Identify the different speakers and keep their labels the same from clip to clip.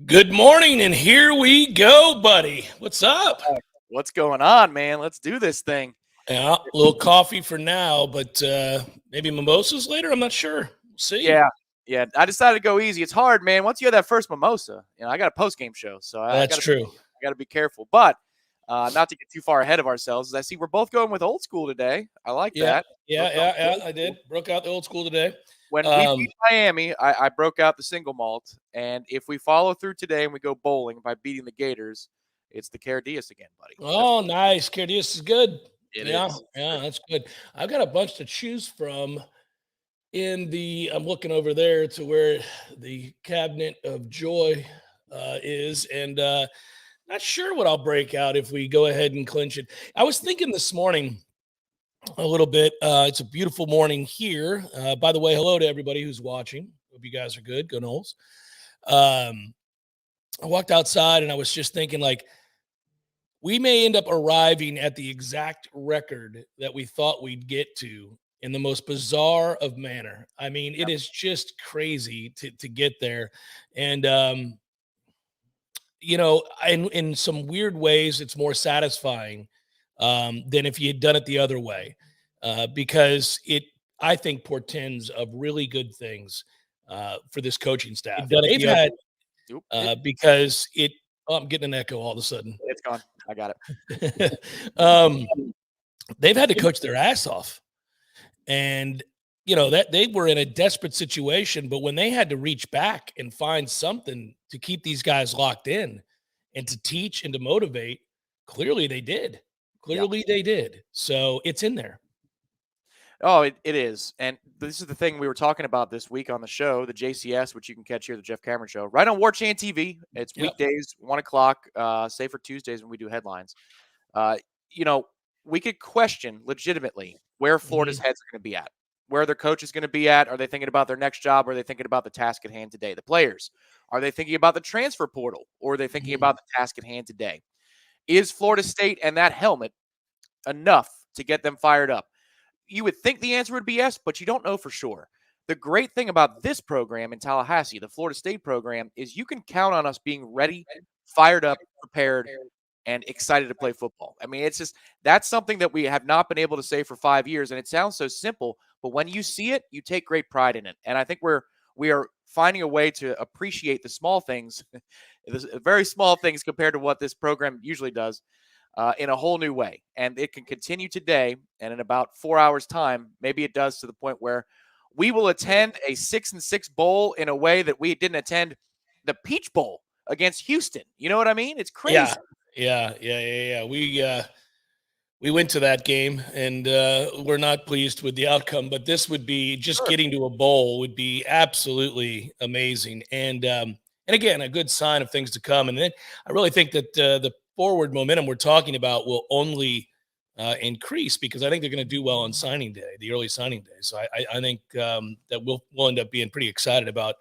Speaker 1: Good morning, and here we go, buddy. What's up?
Speaker 2: What's going on, man? Let's do this thing.
Speaker 1: Yeah, a little coffee for now, but maybe mimosas later. I'm not sure. We'll see.
Speaker 2: Yeah. I decided to go easy. It's hard, man. Once you have that first mimosa, I got a post-game show, so
Speaker 1: That's true.
Speaker 2: I got to be careful. But not to get too far ahead of ourselves, I see we're both going with old school today. I like that.
Speaker 1: Yeah. I did. Broke out the old school today.
Speaker 2: When we beat Miami, I broke out the single malt, and if we follow through today and we go bowling by beating the Gators, it's the Cardias again, buddy.
Speaker 1: Oh, nice. Cardias is good.
Speaker 2: It
Speaker 1: Yeah,
Speaker 2: is.
Speaker 1: that's good. I've got a bunch to choose from. I'm looking over there to where the cabinet of joy is, and not sure what I'll break out if we go ahead and clinch it. I was thinking this morning a little bit. It's a beautiful morning here. By the way, hello to everybody who's watching. Hope you guys are good. Go Noles. I walked outside and I was just thinking, like, we may end up arriving at the exact record that we thought we'd get to in the most bizarre of manner. I mean, it is just crazy to get there. And, in some weird ways, it's more satisfying than if you had done it the other way, because I think, portends of really good things for this coaching staff. They've had because it. Oh, I'm getting an echo all of a sudden.
Speaker 2: It's gone. I got
Speaker 1: it. They've had to coach their ass off, and that they were in a desperate situation. But when they had to reach back and find something to keep these guys locked in, and to teach and to motivate, clearly they did. They did. So it's in there.
Speaker 2: Oh, it is. And this is the thing we were talking about this week on the show, the JCS, which you can catch here, the Jeff Cameron Show, right on Warchant TV. It's weekdays, 1 o'clock, save for Tuesdays when we do headlines. We could question legitimately where Florida's heads are going to be at, where their coach is going to be at. Are they thinking about their next job? Or are they thinking about the task at hand today? The players, are they thinking about the transfer portal? Or are they thinking about the task at hand today? Is Florida State and that helmet enough to get them fired up? You would think the answer would be yes, but you don't know for sure. The great thing about this program in Tallahassee, the Florida State program, is you can count on us being ready, fired up, prepared, and excited to play football. I mean, it's just, that's something that we have not been able to say for 5 years, and it sounds so simple, but when you see it, you take great pride in it. And I think we are finding a way to appreciate the small things, the very small things compared to what this program usually does, in a whole new way. And it can continue today, and in about 4 hours' time, maybe it does, to the point where we will attend a 6-6 bowl in a way that we didn't attend the Peach Bowl against Houston. You know what I mean? It's crazy.
Speaker 1: Yeah. We went to that game, and we're not pleased with the outcome, but this would be just getting to a bowl would be absolutely amazing. And again, a good sign of things to come. And then I really think that the forward momentum we're talking about will only increase, because I think they're going to do well on signing day, the early signing day. So I think that we'll end up being pretty excited about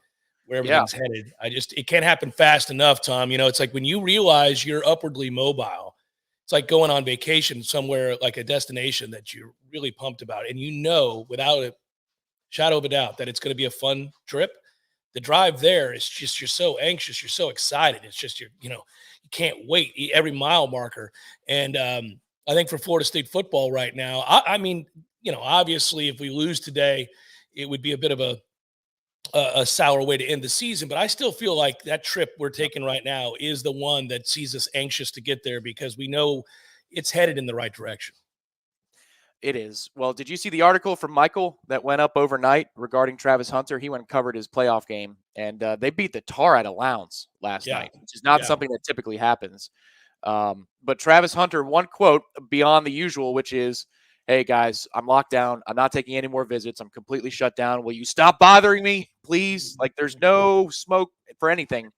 Speaker 1: where everything's headed. It can't happen fast enough, Tom. It's like when you realize you're upwardly mobile, it's like going on vacation somewhere, like a destination that you're really pumped about, and without a shadow of a doubt that it's going to be a fun trip. The drive there is just, you're so anxious, you're so excited. It's just, you can't wait, every mile marker. And I think for Florida State football right now, I mean, obviously if we lose today, it would be a bit of a sour way to end the season. But I still feel like that trip we're taking right now is the one that sees us anxious to get there, because we know it's headed in the right direction.
Speaker 2: It is. Well, did you see the article from Michael that went up overnight regarding Travis Hunter? He went and covered his playoff game, and they beat the tar out of Lowndes last night, which is not something that typically happens. But Travis Hunter, one quote beyond the usual, which is, "Hey, guys, I'm locked down. I'm not taking any more visits. I'm completely shut down. Will you stop bothering me, please? Like, there's no smoke for anything."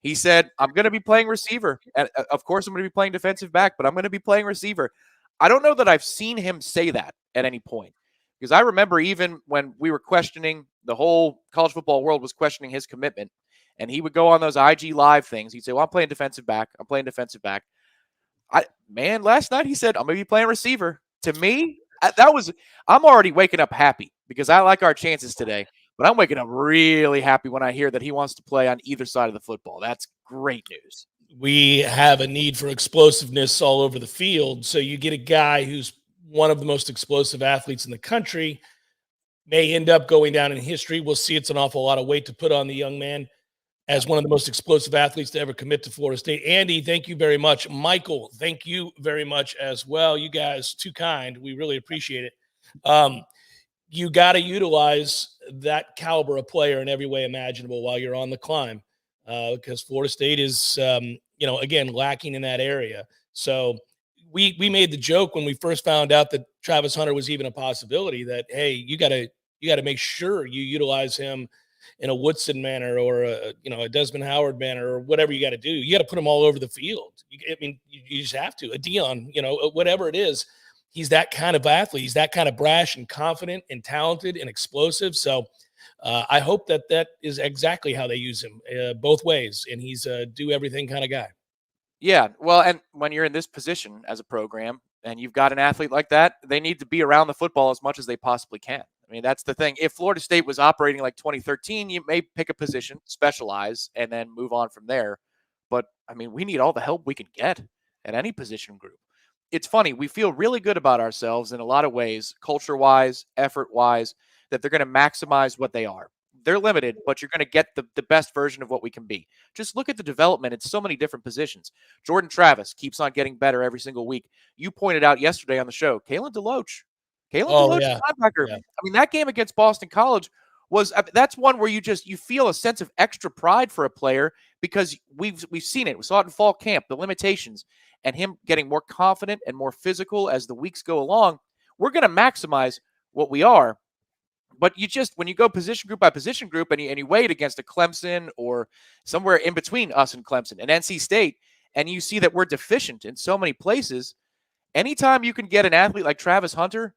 Speaker 2: He said, "I'm going to be playing receiver. And, of course, I'm going to be playing defensive back, but I'm going to be playing receiver." I don't know that I've seen him say that at any point, because I remember even when we were questioning, the whole college football world was questioning his commitment, and he would go on those IG live things. He'd say, "Well, I'm playing defensive back. I'm playing defensive back." Last night he said, "I'm going to be playing receiver." To me, I'm already waking up happy, because I like our chances today, but I'm waking up really happy when I hear that he wants to play on either side of the football. Great news.
Speaker 1: We have a need for explosiveness all over the field. So you get a guy who's one of the most explosive athletes in the country, may end up going down in history. We'll see. It's an awful lot of weight to put on the young man as one of the most explosive athletes to ever commit to Florida State. Andy, thank you very much. Michael, thank you very much as well. You guys, too kind. We really appreciate it. You got to utilize that caliber of player in every way imaginable while you're on the climb, because Florida State is, again, lacking in that area. So we made the joke when we first found out that Travis Hunter was even a possibility that, hey, you got to make sure you utilize him in a Woodson manner or a Desmond Howard manner or whatever you got to do. You got to put him all over the field. You just have to. A Dion, whatever it is. He's that kind of athlete. He's that kind of brash and confident and talented and explosive. So I hope that is exactly how they use him, both ways. And he's a do everything kind of guy.
Speaker 2: Yeah, well, and when you're in this position as a program and you've got an athlete like that, they need to be around the football as much as they possibly can. I mean, that's the thing. If Florida State was operating like 2013, you may pick a position, specialize, and then move on from there. But, I mean, we need all the help we can get at any position group. It's funny. We feel really good about ourselves in a lot of ways, culture-wise, effort-wise, that they're going to maximize what they are. They're limited, but you're going to get the best version of what we can be. Just look at the development in so many different positions. Jordan Travis keeps on getting better every single week. You pointed out yesterday on the show, Kalen DeLoach. Kalen DeLoach, linebacker. Yeah. I mean, that game against Boston College that's one where you feel a sense of extra pride for a player because we've seen it. We saw it in fall camp, the limitations, and him getting more confident and more physical as the weeks go along. We're going to maximize what we are. But when you go position group by position group and you weigh it against a Clemson or somewhere in between us and Clemson and NC State, and you see that we're deficient in so many places, anytime you can get an athlete like Travis Hunter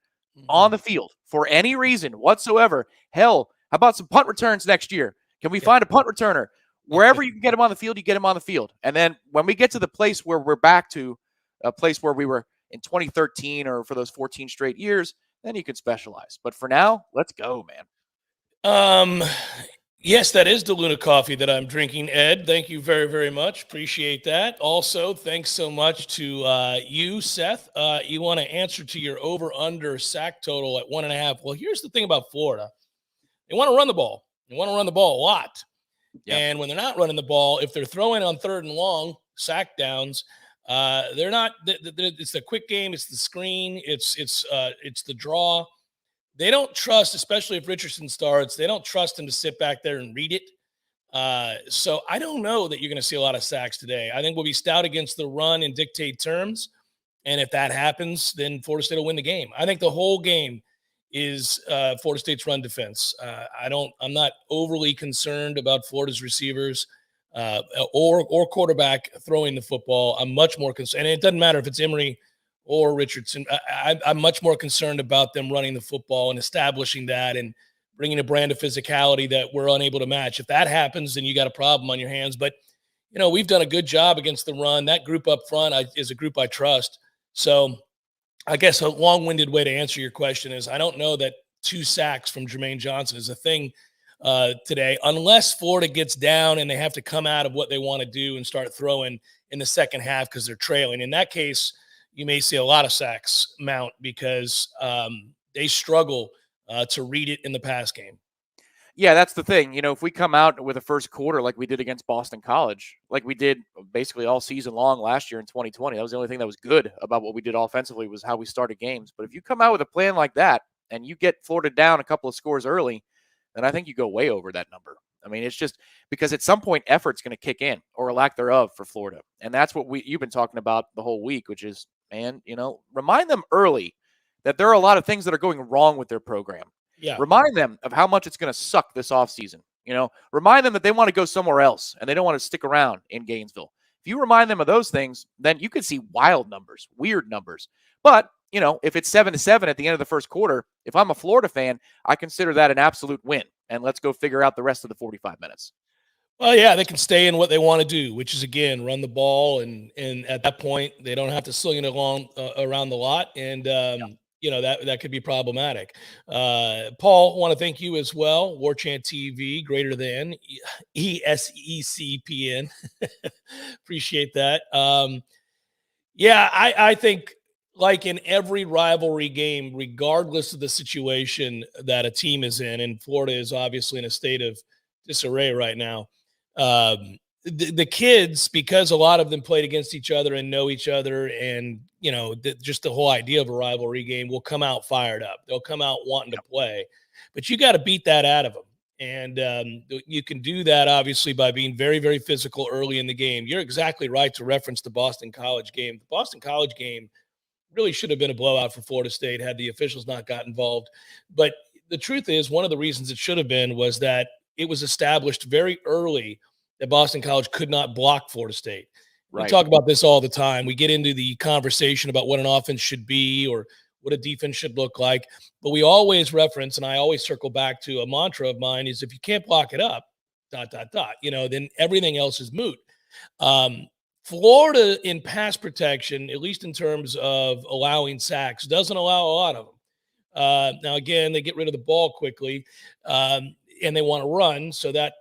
Speaker 2: on the field for any reason whatsoever, hell, how about some punt returns next year? Can we find a punt returner? Wherever you can get him on the field, you get him on the field. And then when we get to the place where we're back to a place where we were in 2013 or for those 14 straight years, then you can specialize. But for now, let's go, man.
Speaker 1: Yes, that is the Luna coffee that I'm drinking, Ed. Thank you very, very much. Appreciate that. Also, thanks so much to you, Seth. You want to answer to your over-under sack total at 1.5. Well, here's the thing about Florida. They want to run the ball. They want to run the ball a lot. Yep. And when they're not running the ball, if they're throwing on 3rd and long, sack downs, they're not. It's the quick game. It's the screen. It's the draw. They don't trust, especially if Richardson starts, they don't trust him to sit back there and read it. So I don't know that you're going to see a lot of sacks today. I think we'll be stout against the run and dictate terms. And if that happens, then Florida State will win the game. I think the whole game is Florida State's run defense. I'm not overly concerned about Florida's receivers or quarterback throwing the football. I'm much more concerned. And it doesn't matter if it's Emory or Richardson. I'm much more concerned about them running the football and establishing that and bringing a brand of physicality that we're unable to match. If that happens, then you got a problem on your hands. But, we've done a good job against the run. That group up front is a group I trust. So I guess a long-winded way to answer your question is I don't know that 2 sacks from Jermaine Johnson is a thing today, unless Florida gets down and they have to come out of what they want to do and start throwing in the second half because they're trailing. In that case, you may see a lot of sacks mount because they struggle to read it in the pass game.
Speaker 2: Yeah, that's the thing. If we come out with a first quarter like we did against Boston College, like we did basically all season long last year in 2020, that was the only thing that was good about what we did offensively was how we started games. But if you come out with a plan like that and you get Florida down a couple of scores early, then I think you go way over that number. I mean, it's just because at some point effort's going to kick in or a lack thereof for Florida. And that's what you've been talking about the whole week, which is, remind them early that there are a lot of things that are going wrong with their program.
Speaker 1: Yeah.
Speaker 2: Remind them of how much it's going to suck this offseason. Remind them that they want to go somewhere else and they don't want to stick around in Gainesville. If you remind them of those things, then you could see wild numbers, weird numbers. But, if it's 7-7 at the end of the first quarter, if I'm a Florida fan, I consider that an absolute win. And let's go figure out the rest of the 45 minutes.
Speaker 1: Well, yeah, they can stay in what they want to do, which is, again, run the ball. And at that point, they don't have to sling it along around the lot. And that could be problematic. Paul, want to thank you as well. Warchant TV, greater than ESECPN. Appreciate that. Yeah, I think like in every rivalry game, regardless of the situation that a team is in, and Florida is obviously in a state of disarray right now. The kids, because a lot of them played against each other and know each other, and just the whole idea of a rivalry game, will come out fired up. They'll come out wanting to play, but you got to beat that out of them. And you can do that obviously by being very, very physical early in the game. You're exactly right to reference the Boston College game. The Boston College game really should have been a blowout for Florida State had the officials not got involved. But the truth is, one of the reasons it should have been was that it was established very early that Boston College could not block Florida State. We talk about this all the time. We get into the conversation about what an offense should be or what a defense should look like. But we always reference, and I always circle back to a mantra of mine, is if you can't block it up, ... then everything else is moot. Florida in pass protection, at least in terms of allowing sacks, doesn't allow a lot of them. Now, again, they get rid of the ball quickly, and they want to run, so that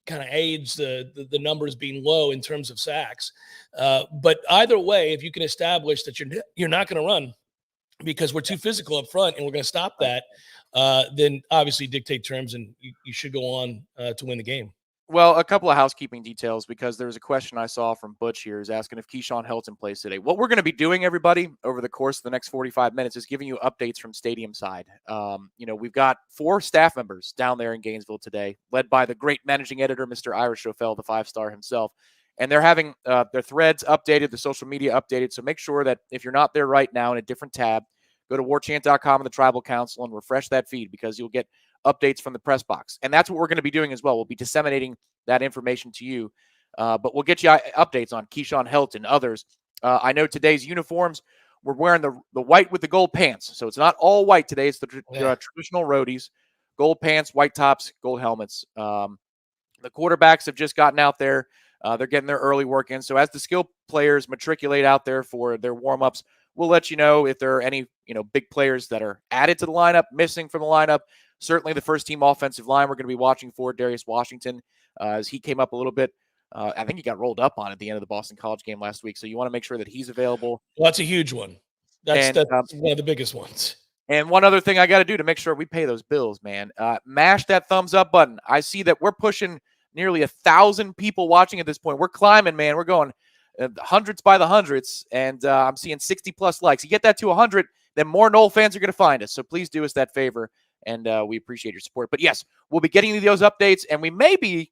Speaker 1: kind of aids the numbers being low in terms of sacks. But either way, if you can establish that you're not going to run because we're too physical up front and we're going to stop that, then obviously dictate terms, and you should go on to win the game.
Speaker 2: Well, a couple of housekeeping details, because there was a question I saw from Butch here is asking if Keyshawn Helton plays today. What we're going to be doing, everybody, over the course of the next 45 minutes is giving you updates from stadium side. We've got 4 staff members down there in Gainesville today, led by the great managing editor, Mr. Irish Rofel, the 5-star himself. And they're having their threads updated, the social media updated. So make sure that if you're not there right now in a different tab, go to warchant.com and the Tribal Council and refresh that feed, because you'll get updates from the press box. And that's what we're going to be doing as well. We'll be disseminating that information to you. But we'll get you updates on Keyshawn Helton, others. I know today's uniforms, we're wearing the white with the gold pants. So it's not all white today. It's the traditional roadies, gold pants, white tops, gold helmets. The quarterbacks have just gotten out there. They're getting their early work in. So as the skill players matriculate out there for their warm-ups, we'll let you know if there are any big players that are added to the lineup, missing from the lineup. Certainly the first-team offensive line we're going to be watching for, Darius Washington, as he came up a little bit. I think he got rolled up on at the end of the Boston College game last week, so you want to make sure that he's available.
Speaker 1: Well, that's a huge one. That's one of the biggest ones.
Speaker 2: And one other thing I got to do to make sure we pay those bills, man, mash that thumbs up button. I see that we're pushing nearly 1,000 people watching at this point. We're climbing, man. We're going hundreds by the hundreds, and I'm seeing 60-plus likes. You get that to 100, then more Nole fans are going to find us. So please do us that favor, and we appreciate your support. But yes, we'll be getting you those updates, and we may be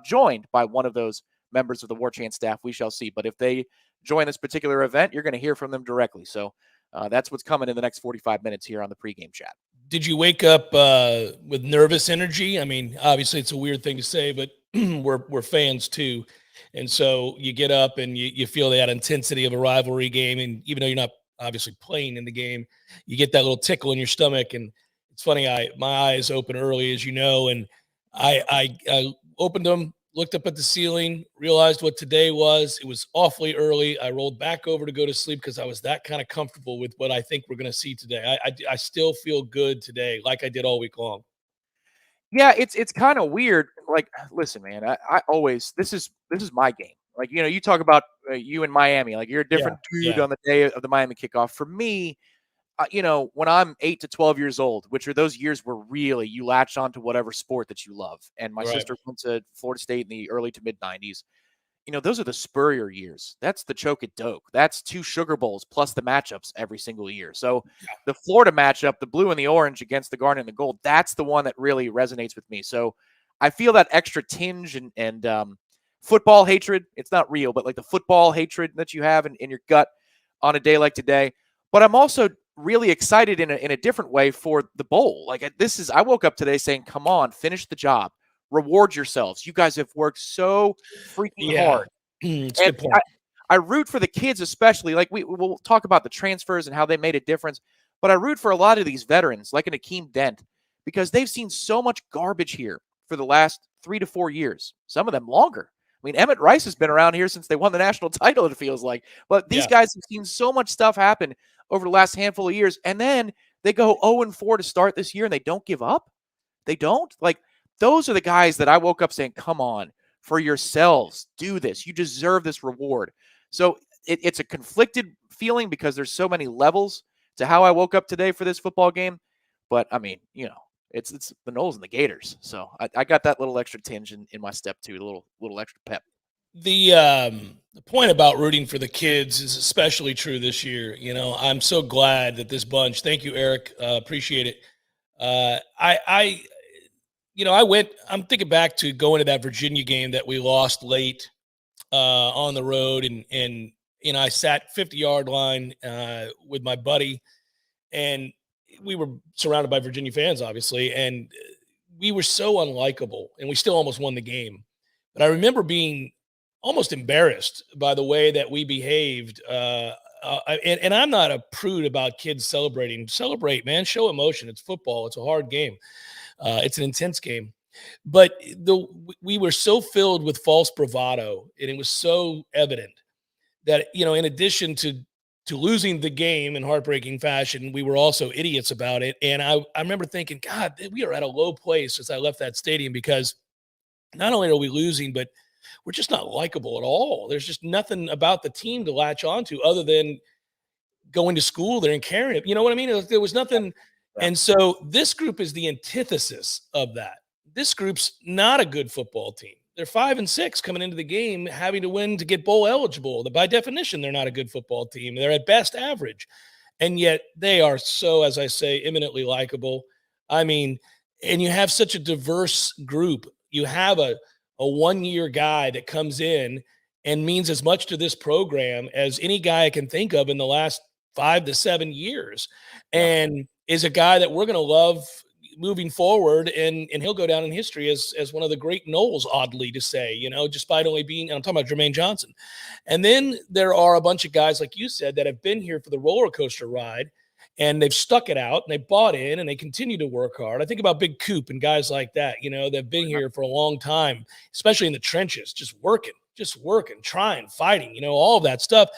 Speaker 2: joined by one of those members of the Warchant staff. We shall see. But if they join this particular event, you're going to hear from them directly. So that's what's coming in the next 45 minutes here on the pregame chat. Did
Speaker 1: you wake up with nervous energy? I mean, obviously it's a weird thing to say, but we're fans too. And so you get up and you feel that intensity of a rivalry game. And even though you're not obviously playing in the game, you get that little tickle in your stomach. And it's funny, my eyes open early, as you know, and I opened them, looked up at the ceiling, realized what today was. It was awfully early. I rolled back over to go to sleep because I was that kind of comfortable with what I think we're going to see today. I still feel good today, like I did all week long.
Speaker 2: Yeah, it's kind of weird. Like, listen, man, I always, this is my game. Like, you talk about you in Miami, like you're a different dude on the day of the Miami kickoff. For me, when I'm 8 to 12 years old, which are those years where really you latch on to whatever sport that you love. And my sister went to Florida State in the early to mid 90s. Those are the Spurrier years. That's the choke at Doak. That's 2 Sugar Bowls plus the matchups every single year. So the Florida matchup, the blue and the orange against the garnet and the gold, that's the one that really resonates with me. So I feel that extra tinge and football hatred. It's not real, but like the football hatred that you have in your gut on a day like today. But I'm also really excited in a different way for the bowl. Like I woke up today saying, come on, finish the job. Reward yourselves. You guys have worked so freaking hard.
Speaker 1: It's a good point.
Speaker 2: I root for the kids, especially. Like we'll talk about the transfers and how they made a difference, but I root for a lot of these veterans, like an Akeem Dent, because they've seen so much garbage here for the last 3 to 4 years. Some of them longer. mean, Emmett Rice has been around here since they won the national title, it feels like. But these guys have seen so much stuff happen over the last handful of years. And then they go 0-4 to start this year, and they don't give up. They don't. Like, those are the guys that I woke up saying, come on, for yourselves, do this. You deserve this reward. So it's a conflicted feeling because there's so many levels to how I woke up today for this football game. But, I mean, it's the Noles and the Gators. So I got that little extra tinge in my step, too, a little extra pep.
Speaker 1: The point about rooting for the kids is especially true this year. I'm so glad that this bunch. Thank you, Eric. Appreciate it. I'm thinking back to going to that Virginia game that we lost late on the road, and I sat 50-yard line with my buddy, and we were surrounded by Virginia fans, obviously, and we were so unlikable, and we still almost won the game. But I remember being almost embarrassed by the way that we behaved. And I'm not a prude about kids celebrating. Celebrate, man. Show emotion. It's football. It's a hard game. It's an intense game. But we were so filled with false bravado, and it was so evident that, in addition to losing the game in heartbreaking fashion, we were also idiots about it. And I remember thinking, God, we are at a low place as I left that stadium, because not only are we losing, but we're just not likable at all. There's just nothing about the team to latch onto other than going to school there and carrying it. You know what I mean? There was nothing. Yeah. And so this group is the antithesis of that. This group's not a good football team. They're 5-6 coming into the game, having to win to get bowl eligible. By definition, they're not a good football team. They're at best average. And yet they are so, as I say, eminently likable. I mean, and you have such a diverse group. You have a one-year guy that comes in and means as much to this program as any guy I can think of in the last 5 to 7 years, and is a guy that we're going to love moving forward. And he'll go down in history as one of the great Noles, oddly to say, despite only being, I'm talking about Jermaine Johnson. And then there are a bunch of guys, like you said, that have been here for the roller coaster ride, and they've stuck it out, and they bought in, and they continue to work hard. I think about Big Coop and guys like that, they've been here for a long time, especially in the trenches, just working, trying, fighting, all of that stuff.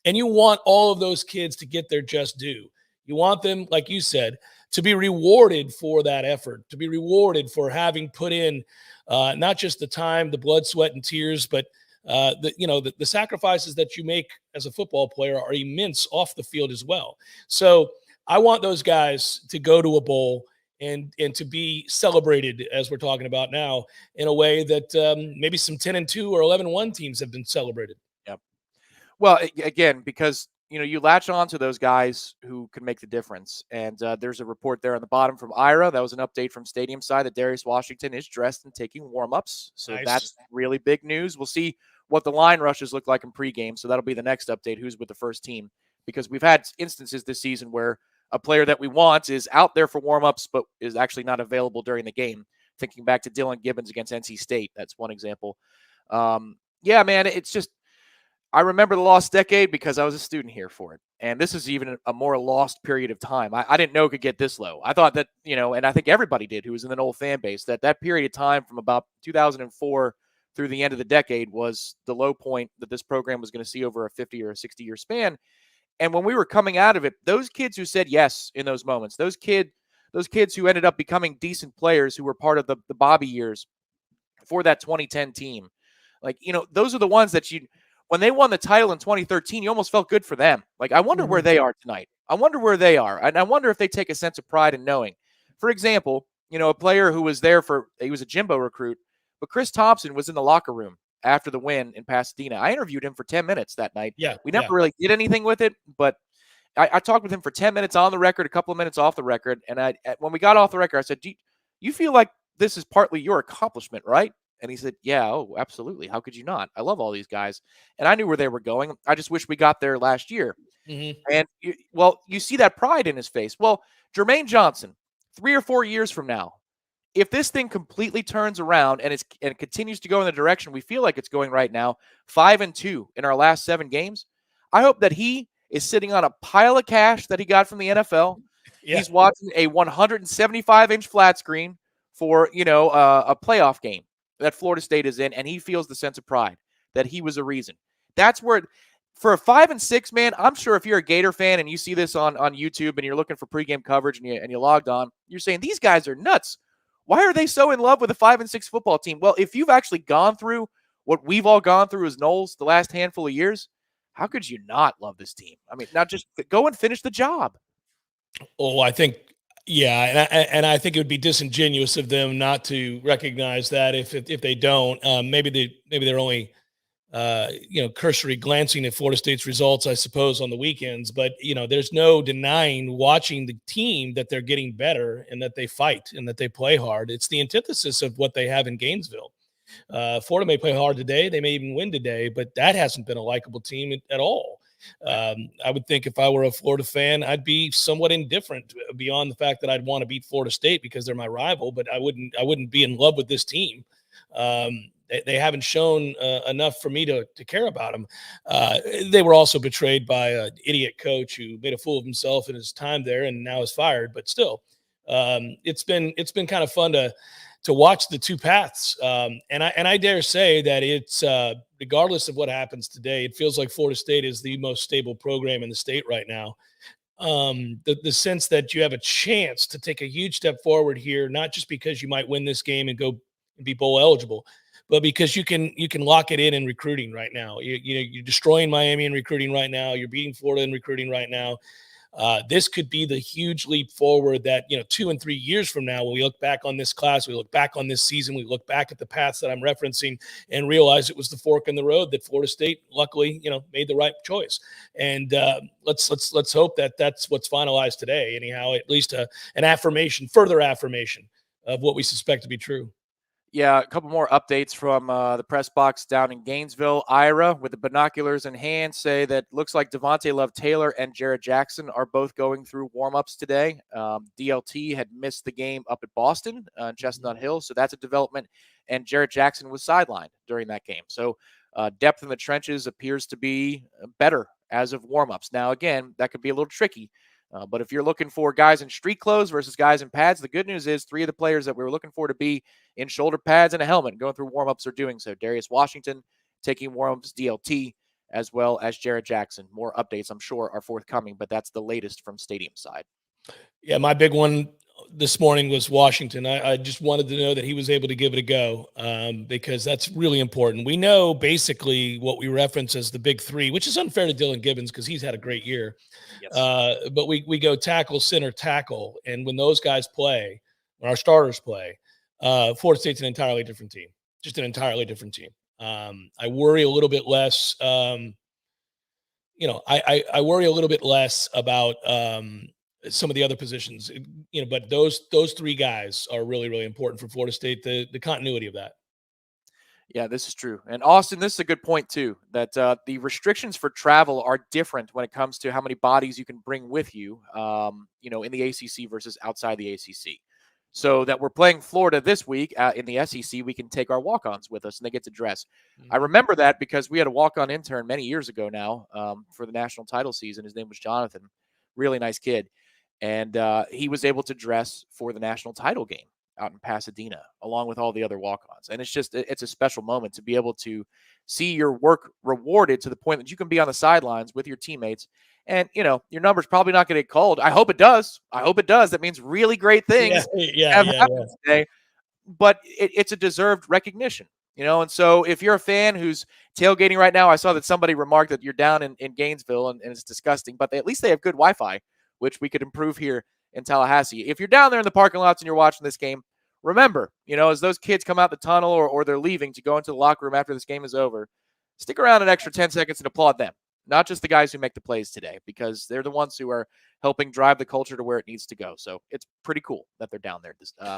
Speaker 1: And you want all of those kids to get their just due. You want them, like you said, to be rewarded for that effort, to be rewarded for having put in not just the time, the blood, sweat, and tears, but the sacrifices that you make as a football player are immense off the field as well. So I want those guys to go to a bowl and to be celebrated, as we're talking about now, in a way that maybe some 10-2 or 11-1 teams have been celebrated.
Speaker 2: Yep. Well, again, because you latch on to those guys who can make the difference. And there's a report there on the bottom from Ira. That was an update from stadium side that Darius Washington is dressed and taking warm-ups. So nice. That's really big news. We'll see what the line rushes look like in pregame. So that'll be the next update, who's with the first team, because we've had instances this season where a player that we want is out there for warm-ups, but is actually not available during the game. Thinking back to Dylan Gibbons against NC State. That's one example. Yeah, man, it's just, I remember the lost decade because I was a student here for it. And this is even a more lost period of time. I didn't know it could get this low. I thought that, and I think everybody did who was in the Noles fan base, that period of time from about 2004 through the end of the decade was the low point that this program was going to see over a 50 or a 60-year span. And when we were coming out of it, those kids who said yes in those moments, those kids who ended up becoming decent players who were part of the Bobby years for that 2010 team, like, those are the ones that when they won the title in 2013, you almost felt good for them. Like, I wonder where they are tonight. I wonder where they are. And I wonder if they take a sense of pride in knowing. For example, a player who was there he was a Jimbo recruit, but Chris Thompson was in the locker room after the win in Pasadena. I interviewed him for 10 minutes that night.
Speaker 1: Yeah,
Speaker 2: we never really did anything with it, but I talked with him for 10 minutes on the record, a couple of minutes off the record. And when we got off the record, I said, you feel like this is partly your accomplishment, right? And he said, yeah, oh, absolutely. How could you not? I love all these guys. And I knew where they were going. I just wish we got there last year. Mm-hmm. And, you see that pride in his face. Well, Jermaine Johnson, 3 or 4 years from now, if this thing completely turns around and it continues to go in the direction we feel like it's going right now, 5-2 in our last 7 games, I hope that he is sitting on a pile of cash that he got from the NFL. Yeah. He's watching a 175-inch flat screen for, a playoff game. that Florida State is in, and he feels the sense of pride that he was a reason. That's where for a 5-6, man, I'm sure if you're a Gator fan and you see this on YouTube and you're looking for pregame coverage and you logged on, you're saying these guys are nuts. Why are they so in love with a 5-6 football team? Well, if you've actually gone through what we've all gone through as Noles the last handful of years, how could you not love this team? I mean, not just go and finish the job.
Speaker 1: Oh, I think, yeah, and I think it would be disingenuous of them not to recognize that if they don't, maybe they're only cursory glancing at Florida State's results, I suppose, on the weekends. But there's no denying watching the team that they're getting better and that they fight and that they play hard. It's the antithesis of what they have in Gainesville. Florida may play hard today, they may even win today, but that hasn't been a likable team at all. I would think if I were a Florida fan, I'd be somewhat indifferent beyond the fact that I'd want to beat Florida State because they're my rival, but I wouldn't be in love with this team. They haven't shown enough for me to care about them. They were also betrayed by an idiot coach who made a fool of himself in his time there and now is fired. But still, it's been kind of fun to watch the two paths. And I dare say that it's regardless of what happens today, it feels like Florida State is the most stable program in the state right now. The sense that you have a chance to take a huge step forward here, not just because you might win this game and go and be bowl eligible, but because you can lock it in recruiting right now. You're destroying Miami in recruiting right now. You're beating Florida in recruiting right now. This could be the huge leap forward that 2 and 3 years from now, when we look back on this class, we look back on this season, we look back at the paths that I'm referencing and realize it was the fork in the road that Florida State luckily made the right choice. And let's hope that that's what's finalized today. Anyhow, at least an further affirmation of what we suspect to be true.
Speaker 2: Yeah, a couple more updates from the press box down in Gainesville. Ira, with the binoculars in hand, say that looks like Devontae Love-Taylor and Jarrett Jackson are both going through warm-ups today. DLT had missed the game up at Boston, Chestnut Hill, so that's a development. And Jarrett Jackson was sidelined during that game. So depth in the trenches appears to be better as of warm-ups. Now, again, that could be a little tricky. But if you're looking for guys in street clothes versus guys in pads, the good news is 3 of the players that we were looking for to be in shoulder pads and a helmet going through warm-ups are doing so. Darius Washington taking warm-ups, DLT, as well as Jarrett Jackson. More updates, I'm sure, are forthcoming, but that's the latest from stadium side.
Speaker 1: Yeah, my big one this morning was Washington. I just wanted to know that he was able to give it a go because that's really important. We know basically what we reference as the big 3, which is unfair to Dylan Gibbons because he's had a great year.
Speaker 2: Yes.
Speaker 1: But we go tackle, center, tackle. And when those guys play, when our starters play, Florida State's an entirely different team, just an entirely different team. I worry a little bit less. I worry a little bit less about some of the other positions, but those 3 guys are really, really important for Florida State, the continuity of that.
Speaker 2: Yeah, this is true. And Austin, this is a good point too, that the restrictions for travel are different when it comes to how many bodies you can bring with you, in the ACC versus outside the ACC. So that we're playing Florida this week in the SEC, we can take our walk-ons with us and they get to dress. Mm-hmm. I remember that because we had a walk-on intern many years ago now for the national title season. His name was Jonathan, really nice kid. And he was able to dress for the national title game out in Pasadena, along with all the other walk-ons. And it's a special moment to be able to see your work rewarded to the point that you can be on the sidelines with your teammates. And, your number's probably not going to get called. I hope it does. That means really great things have happened today. But it's a deserved recognition, And so if you're a fan who's tailgating right now, I saw that somebody remarked that you're down in Gainesville and it's disgusting, but at least they have good Wi-Fi, which we could improve here in Tallahassee. If you're down there in the parking lots and you're watching this game, remember, as those kids come out the tunnel or they're leaving to go into the locker room after this game is over, stick around an extra 10 seconds and applaud them, not just the guys who make the plays today, because they're the ones who are helping drive the culture to where it needs to go. So it's pretty cool that they're down there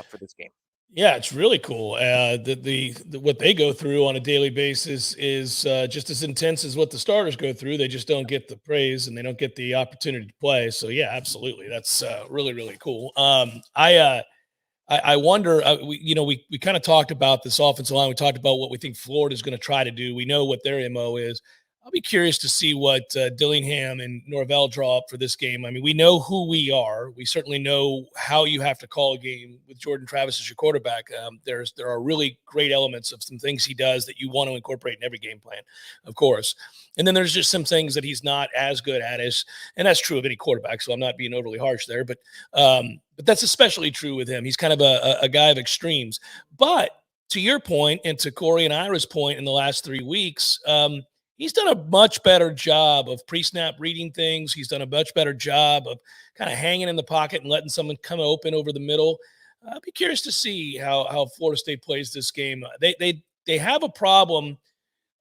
Speaker 2: for this game.
Speaker 1: Yeah, it's really cool. The what they go through on a daily basis is just as intense as what the starters go through. They just don't get the praise and they don't get the opportunity to play. So yeah, absolutely, that's really, really cool. I wonder. We kind of talked about this offensive line. We talked about what we think Florida is going to try to do. We know what their MO is. I'll be curious to see what Dillingham and Norvell draw up for this game. I mean, we know who we are. We certainly know how you have to call a game with Jordan Travis as your quarterback. There are really great elements of some things he does that you want to incorporate in every game plan, of course. And then there's just some things that he's not as good at and that's true of any quarterback. So I'm not being overly harsh there, but that's especially true with him. He's kind of a guy of extremes. But to your point, and to Corey and Ira's point in the last 3 weeks, he's done a much better job of pre-snap reading things. He's done a much better job of kind of hanging in the pocket and letting someone come open over the middle. I'll be curious to see how Florida State plays this game. They have a problem,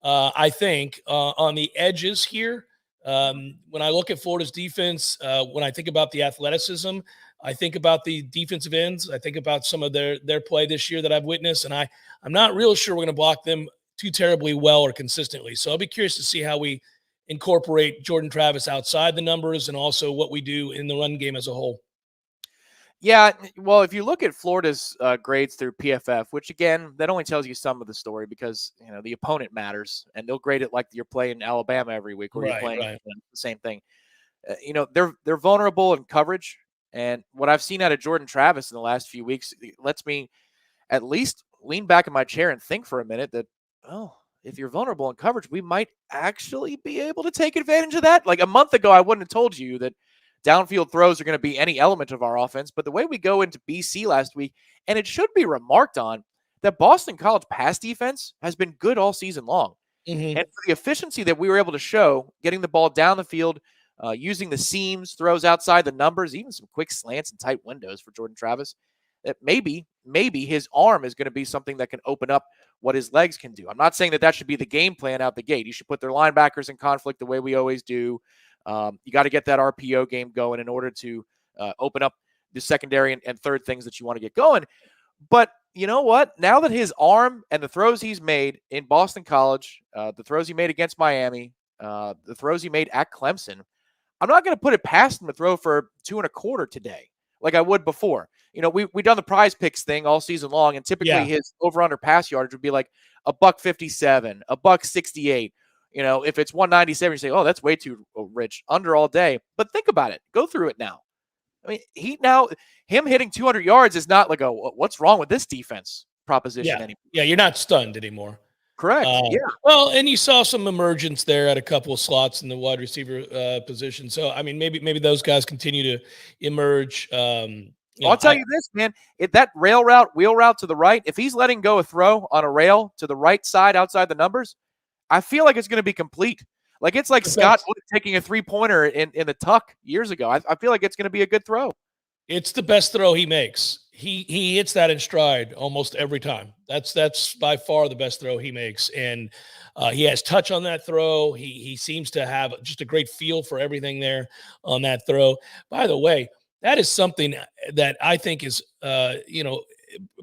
Speaker 1: I think, on the edges here. When I look at Florida's defense, when I think about the athleticism, I think about the defensive ends. I think about some of their play this year that I've witnessed, and I'm not real sure we're going to block them too terribly well or consistently. So I'll be curious to see how we incorporate Jordan Travis outside the numbers and also what we do in the run game as a whole.
Speaker 2: Yeah, well, if you look at Florida's grades through PFF, which again, that only tells you some of the story because the opponent matters, and they'll grade it like you're playing Alabama every week, where you're playing the same thing. They're vulnerable in coverage, and what I've seen out of Jordan Travis in the last few weeks lets me at least lean back in my chair and think for a minute that, if you're vulnerable in coverage, we might actually be able to take advantage of that. Like a month ago, I wouldn't have told you that downfield throws are going to be any element of our offense. But the way we go into BC last week, and it should be remarked on, that Boston College pass defense has been good all season long. Mm-hmm. And for the efficiency that we were able to show, getting the ball down the field, using the seams, throws outside the numbers, even some quick slants and tight windows for Jordan Travis, that maybe his arm is going to be something that can open up what his legs can do. I'm not saying that should be the game plan out the gate. You should put their linebackers in conflict the way we always do. You got to get that RPO game going in order to open up the secondary and third things that you want to get going. But you know what? Now that his arm and the throws he's made in Boston College, the throws he made against Miami, the throws he made at Clemson, I'm not going to put it past him to throw for 2.25 today like I would before. We've done the prize picks thing all season long, and typically his over-under pass yardage would be like $157, $168. If it's 197, you say, oh, that's way too rich, under all day. But think about it. Go through it now. I mean, him hitting 200 yards is not like what's wrong with this defense proposition anymore.
Speaker 1: Yeah, you're not stunned anymore.
Speaker 2: Correct.
Speaker 1: Well, and you saw some emergence there at a couple of slots in the wide receiver position. So, I mean, maybe those guys continue to emerge.
Speaker 2: I'll tell you this, man. If that wheel route to the right, if he's letting go a throw on a rail to the right side outside the numbers, I feel like it's going to be complete. Like it's like Scott Wood taking a 3-pointer in the tuck years ago. I feel like it's going to be a good throw.
Speaker 1: It's the best throw he makes. He hits that in stride almost every time. That's by far the best throw he makes, and he has touch on that throw. He seems to have just a great feel for everything there on that throw. By the way, that is something that I think is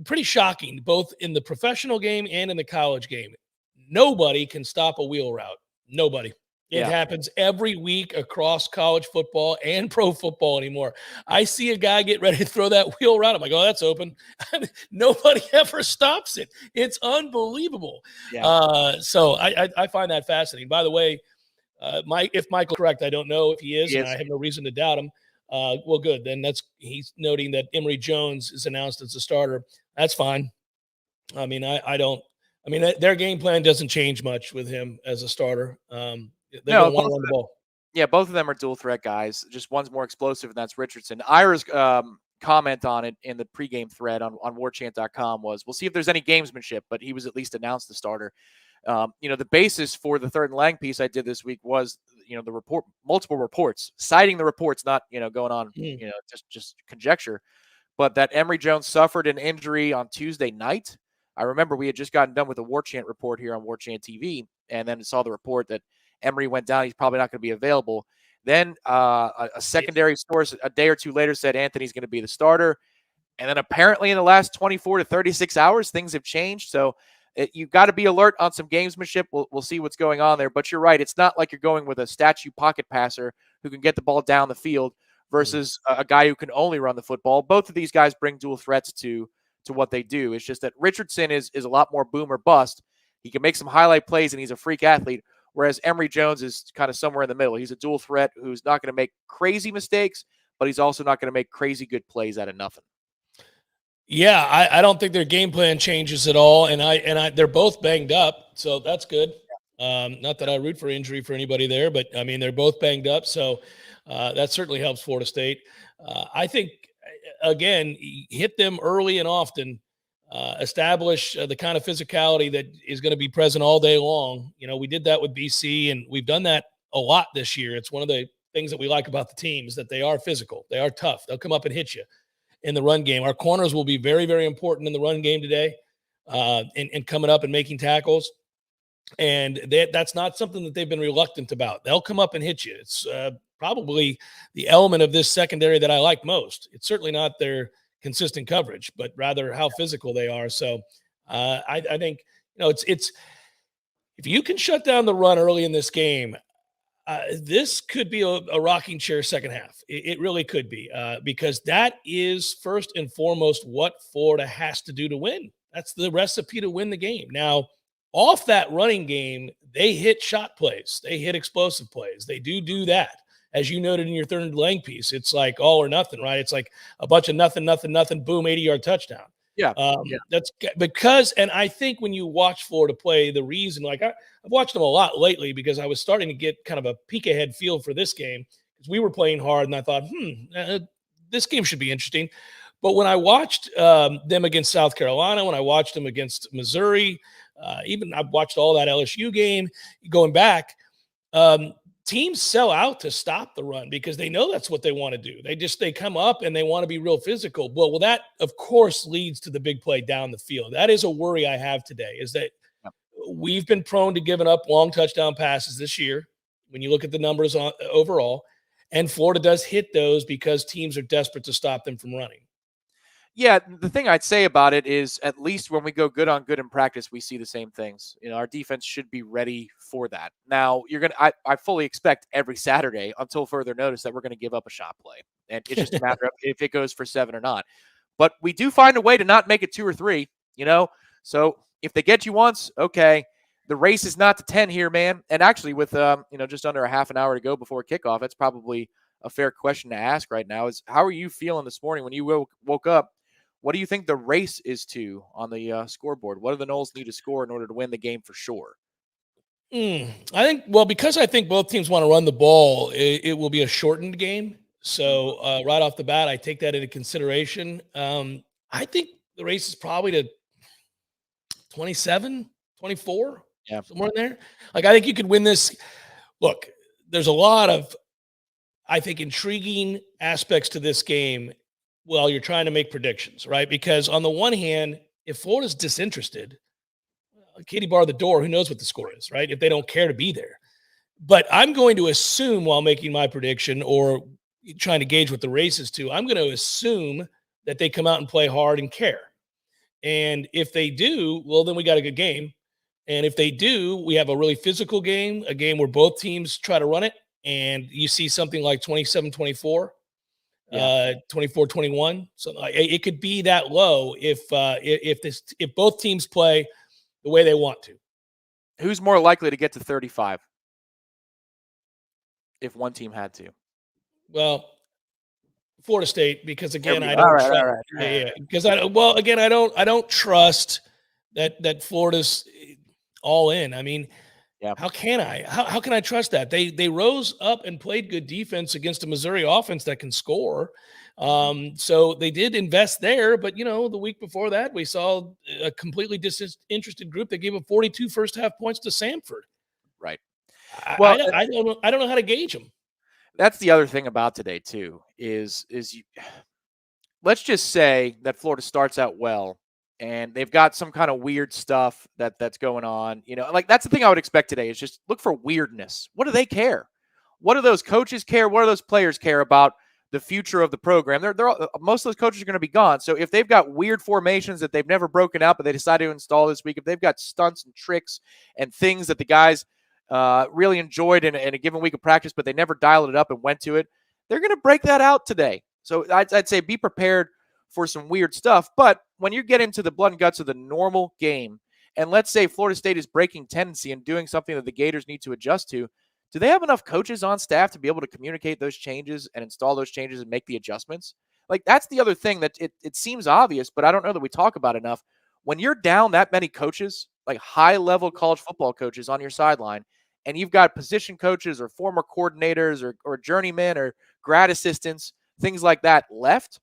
Speaker 1: pretty shocking, both in the professional game and in the college game. Nobody can stop a wheel route. Nobody. It happens every week across college football and pro football anymore. I see a guy get ready to throw that wheel route. I'm like, oh, that's open. Nobody ever stops it. It's unbelievable. Yeah. So I find that fascinating. By the way, if Michael's correct, I don't know if he is, and I have no reason to doubt him. Well, good. Then he's noting that Emory Jones is announced as a starter. That's fine. I mean, their game plan doesn't change much with him as a starter. They don't want to run the ball.
Speaker 2: Yeah, both of them are dual threat guys. Just one's more explosive, and that's Richardson. Ira's comment on it in the pregame thread on warchant.com was, we'll see if there's any gamesmanship, but he was at least announced the starter. The basis for the third and lang piece I did this week was, the report, multiple reports, citing the reports, not, going on, just conjecture, but that Emory Jones suffered an injury on Tuesday night. I remember we had just gotten done with a Warchant report here on Warchant TV, and then saw the report that Emory went down. He's probably not going to be available. Then a secondary source a day or two later said Anthony's going to be the starter. And then apparently in the last 24 to 36 hours, things have changed. So you've got to be alert on some gamesmanship. We'll see what's going on there. But you're right. It's not like you're going with a statue pocket passer who can get the ball down the field versus a guy who can only run the football. Both of these guys bring dual threats to what they do. It's just that Richardson is a lot more boom or bust. He can make some highlight plays, and he's a freak athlete. Whereas Emory Jones is kind of somewhere in the middle. He's a dual threat who's not going to make crazy mistakes, but he's also not going to make crazy good plays out of nothing.
Speaker 1: Yeah, I don't think their game plan changes at all, and they're both banged up, so that's good. Not that I root for injury for anybody there, but I mean they're both banged up, so that certainly helps Florida State. I think again, hit them early and often. Establish the kind of physicality that is going to be present all day long. You know, we did that with BC, and we've done that a lot this year. It's one of the things that we like about the team is that they are physical, they are tough, they'll come up and hit you in the run game. Our corners will be very, very important in the run game today, and coming up and making tackles. And that's not something that they've been reluctant about. They'll come up and hit you. It's probably the element of this secondary that I like most. It's certainly not their consistent coverage, but rather how physical they are. So I think, it's if you can shut down the run early in this game, this could be a rocking chair second half. It really could be, because that is first and foremost what Florida has to do to win. That's the recipe to win the game. Now, off that running game, they hit shot plays. They hit explosive plays. They do that. As you noted in your third leg piece, it's like all or nothing, right? It's like a bunch of nothing, boom, 80-yard touchdown.
Speaker 2: Yeah.
Speaker 1: That's because, and I think when you watch Florida play, the reason, like I've watched them a lot lately because I was starting to get kind of a peek ahead feel for this game because we were playing hard and I thought, this game should be interesting. But when I watched them against South Carolina, when I watched them against Missouri, even I've watched all that LSU game going back, teams sell out to stop the run because they know that's what they want to do. They come up and they want to be real physical. Well, that of course leads to the big play down the field. That is a worry I have today is that we've been prone to giving up long touchdown passes this year. When you look at the numbers overall, and Florida does hit those because teams are desperate to stop them from running.
Speaker 2: Yeah, the thing I'd say about it is at least when we go good on good in practice, we see the same things. Our defense should be ready for that. Now, I fully expect every Saturday until further notice that we're going to give up a shot play. And it's just a matter of if it goes for 7 or not. But we do find a way to not make it 2 or 3, So if they get you once, okay. The race is not to 10 here, man. And actually with, just under a half an hour to go before kickoff, that's probably a fair question to ask right now is how are you feeling this morning when you woke up? What do you think the race is to on the scoreboard? What do the Noles need to score in order to win the game for sure?
Speaker 1: Because I think both teams want to run the ball, it will be a shortened game. So right off the bat, I take that into consideration. I think the race is probably to 27, 24, somewhere in there. Like, I think you could win this. Look, there's a lot of, I think, intriguing aspects to this game while you're trying to make predictions, right? Because on the one hand, if Florida's disinterested, Katie bar the door, who knows what the score is, right? If they don't care to be there. But I'm going to assume while making my prediction or trying to gauge what the race is to, I'm going to assume that they come out and play hard and care. And if they do, well, then we got a good game. And if they do, we have a really physical game, a game where both teams try to run it. And you see something like 27-24. 24-21. So it could be that low if both teams play the way they want to.
Speaker 2: Who's more likely to get to 35 if one team had to?
Speaker 1: Well, Florida State, because again, I don't trust. Because I don't trust that Florida's all in. I mean, how can I? How can I trust that? They rose up and played good defense against a Missouri offense that can score. So they did invest there, but the week before that, we saw a completely disinterested group that gave up 42 first half points to Samford.
Speaker 2: Right.
Speaker 1: Well, I don't know how to gauge them.
Speaker 2: That's the other thing about today too, let's just say that Florida starts out well and they've got some kind of weird stuff that's going on. Like that's the thing I would expect today is just look for weirdness. What do they care? What do those coaches care? What do those players care about the future of the program? Most of those coaches are going to be gone. So if they've got weird formations that they've never broken out, but they decided to install this week, if they've got stunts and tricks and things that the guys really enjoyed in a given week of practice, but they never dialed it up and went to it, they're going to break that out today. So I'd say be prepared for some weird stuff. But when you get into the blood and guts of the normal game and let's say Florida State is breaking tendency and doing something that the Gators need to adjust to, do they have enough coaches on staff to be able to communicate those changes and install those changes and make the adjustments? Like, that's the other thing that it seems obvious, but I don't know that we talk about enough. When you're down that many coaches, like high-level college football coaches on your sideline, and you've got position coaches or former coordinators or journeymen or grad assistants, things like that left,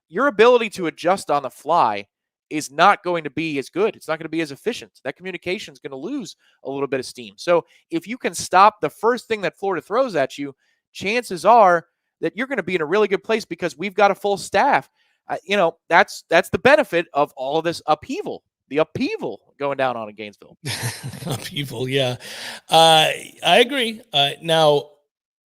Speaker 2: your ability to adjust on the fly is not going to be as good. It's not going to be as efficient. That communication is going to lose a little bit of steam. So if you can stop the first thing that Florida throws at you, chances are that you're going to be in a really good place because we've got a full staff. That's the benefit of all of this upheaval, the upheaval going down on in Gainesville.
Speaker 1: Upheaval, yeah. I agree. Now,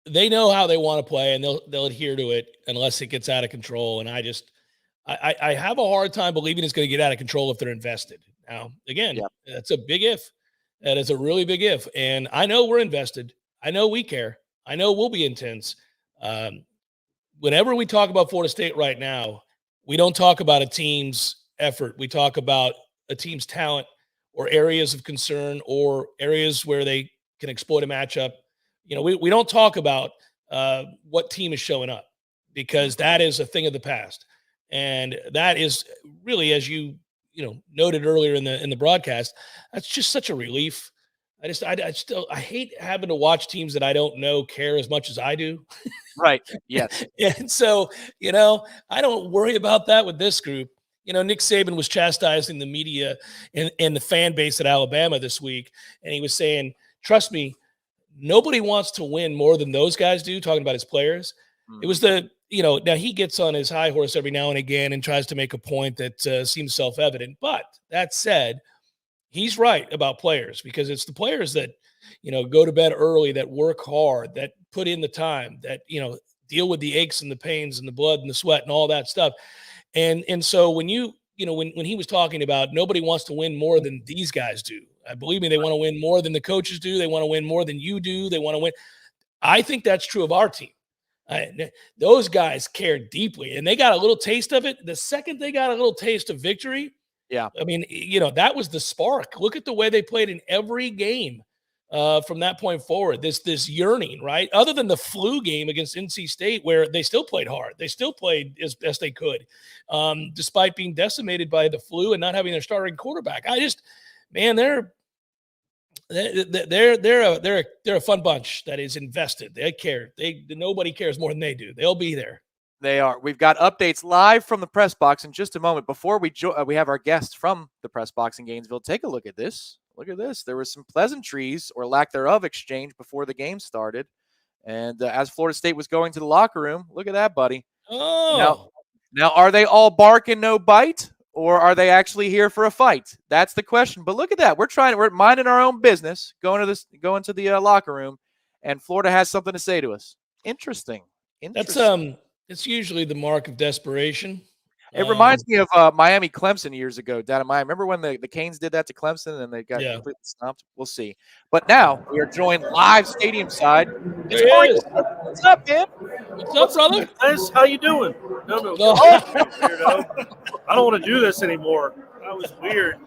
Speaker 1: they know how they want to play, and they'll adhere to it unless it gets out of control. And I have a hard time believing it's going to get out of control if they're invested. Now, again, That's a big if. That is a really big if. And I know we're invested. I know we care. I know we'll be intense. Whenever we talk about Florida State right now, we don't talk about a team's effort. We talk about a team's talent or areas of concern or areas where they can exploit a matchup. We don't talk about what team is showing up, because that is a thing of the past. And that is really, as you noted earlier in the broadcast, that's just such a relief. I hate having to watch teams that I don't know care as much as I do.
Speaker 2: Right. Yes.
Speaker 1: And so, I don't worry about that with this group. Nick Saban was chastising the media and the fan base at Alabama this week. And he was saying, trust me, nobody wants to win more than those guys do, talking about his players. It was now he gets on his high horse every now and again and tries to make a point that seems self-evident. But that said, he's right about players, because it's the players that, go to bed early, that work hard, that put in the time, that, deal with the aches and the pains and the blood and the sweat and all that stuff. And so when when he was talking about nobody wants to win more than these guys do, I believe me, they want to win more than the coaches do. They want to win more than you do. They want to win. I think that's true of our team. Those guys care deeply, and they got a little taste of it. The second they got a little taste of victory, I mean, that was the spark. Look at the way they played in every game from that point forward. This yearning, right? Other than the flu game against NC State, where they still played hard. They still played as best they could, despite being decimated by the flu and not having their starting quarterback. They're a fun bunch that is invested. They care. Nobody cares more than they do. They'll be there.
Speaker 2: They are. We've got updates live from the press box in just a moment. Before we have our guests from the press box in Gainesville. Take a look at this. Look at this. There was some pleasantries or lack thereof exchange before the game started. And as Florida State was going to the locker room, look at that, buddy.
Speaker 1: Oh.
Speaker 2: Now, are they all bark and no bite, or are they actually here for a fight? That's the question. But look at that. We're minding our own business, going to the locker room, and Florida has something to say to us. Interesting.
Speaker 1: It's usually the mark of desperation.
Speaker 2: It reminds me of Miami Clemson years ago down in Miami. Remember when the Canes did that to Clemson and they got completely stomped? We'll see. But now we are joined live stadium side. What's up, man?
Speaker 1: What's up, brother?
Speaker 3: Guys, how you doing? No. I don't want to do this anymore. That was weird.